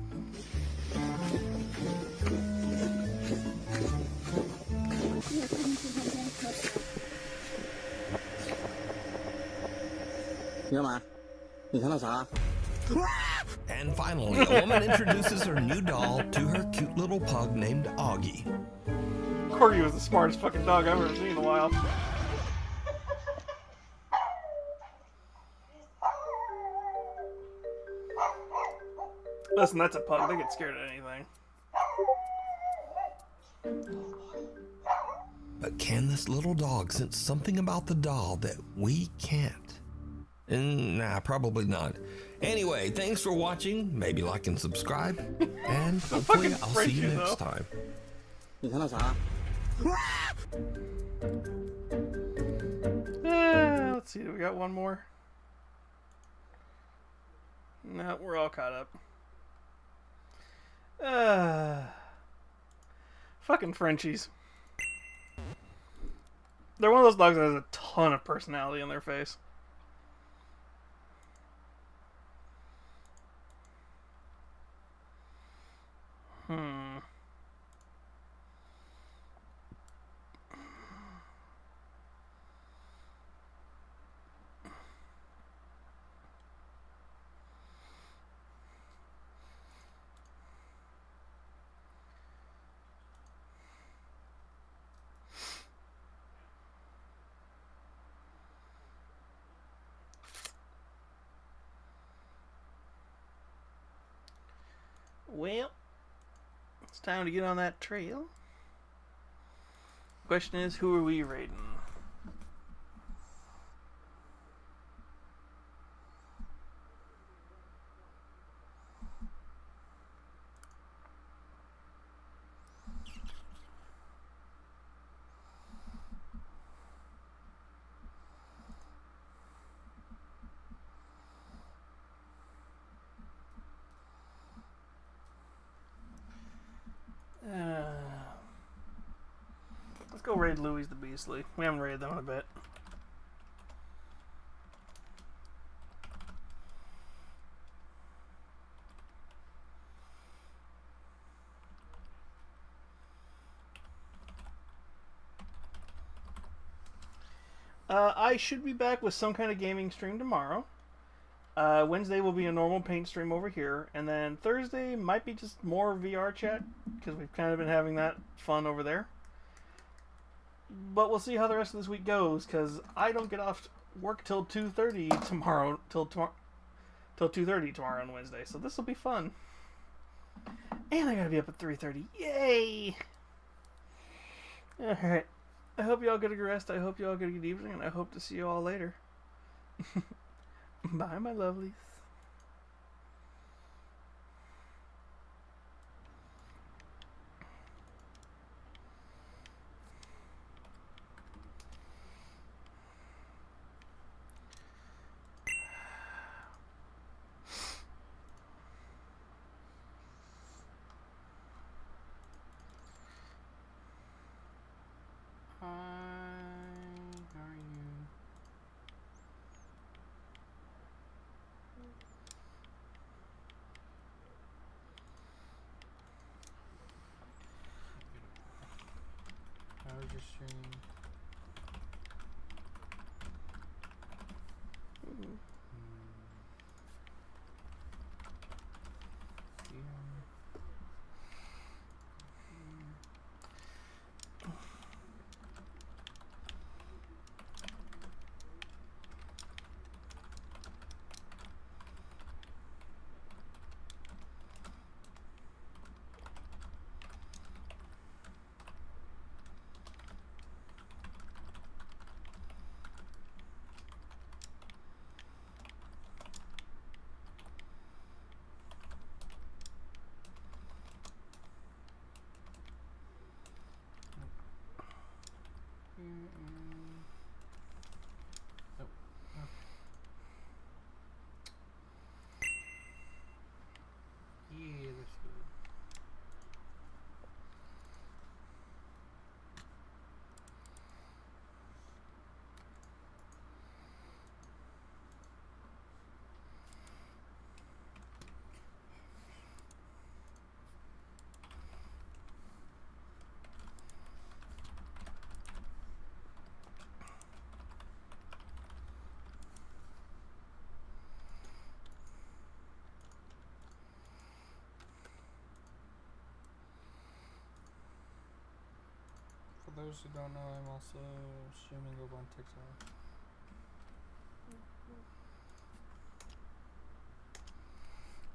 And finally, a woman introduces her new doll to her cute little pug named Augie. Corgi was the smartest fucking dog I've ever seen in a while. Listen, that's a pug. They get scared of anything. But can this little dog sense something about the doll that we can't? Nah, probably not. Anyway, thanks for watching. Maybe like and subscribe. And hopefully I'll see you next time. Let's see, do we got one more? No, we're all caught up. Fucking Frenchies. They're one of those dogs that has a ton of personality on their face. Well, it's time to get on that trail. Question is, who are we raiding? Let's go raid Louis the Beastly. We haven't raided them in a bit. I should be back with some kind of gaming stream tomorrow. Wednesday will be a normal paint stream over here, and then Thursday might be just more VR chat, because we've kind of been having that fun over there. But we'll see how the rest of this week goes, because I don't get off work till 2:30 tomorrow, till 2:30 tomorrow on Wednesday, so this will be fun. And I gotta be up at 3:30. Yay! Alright. I hope you all get a good rest, I hope you all get a good evening, and I hope to see you all later. Bye, my lovelies. those who don't know, I'm also streaming over on TikTok.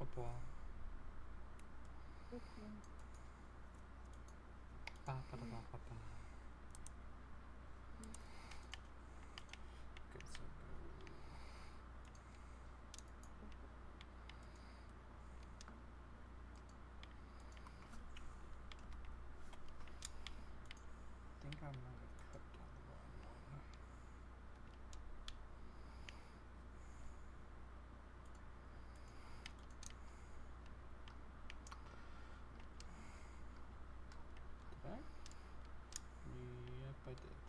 Oppa. Ba, ba, da, ba, ba, ba. Okay, so I think I might have cut down the wrong one. Did I? Yep, I did.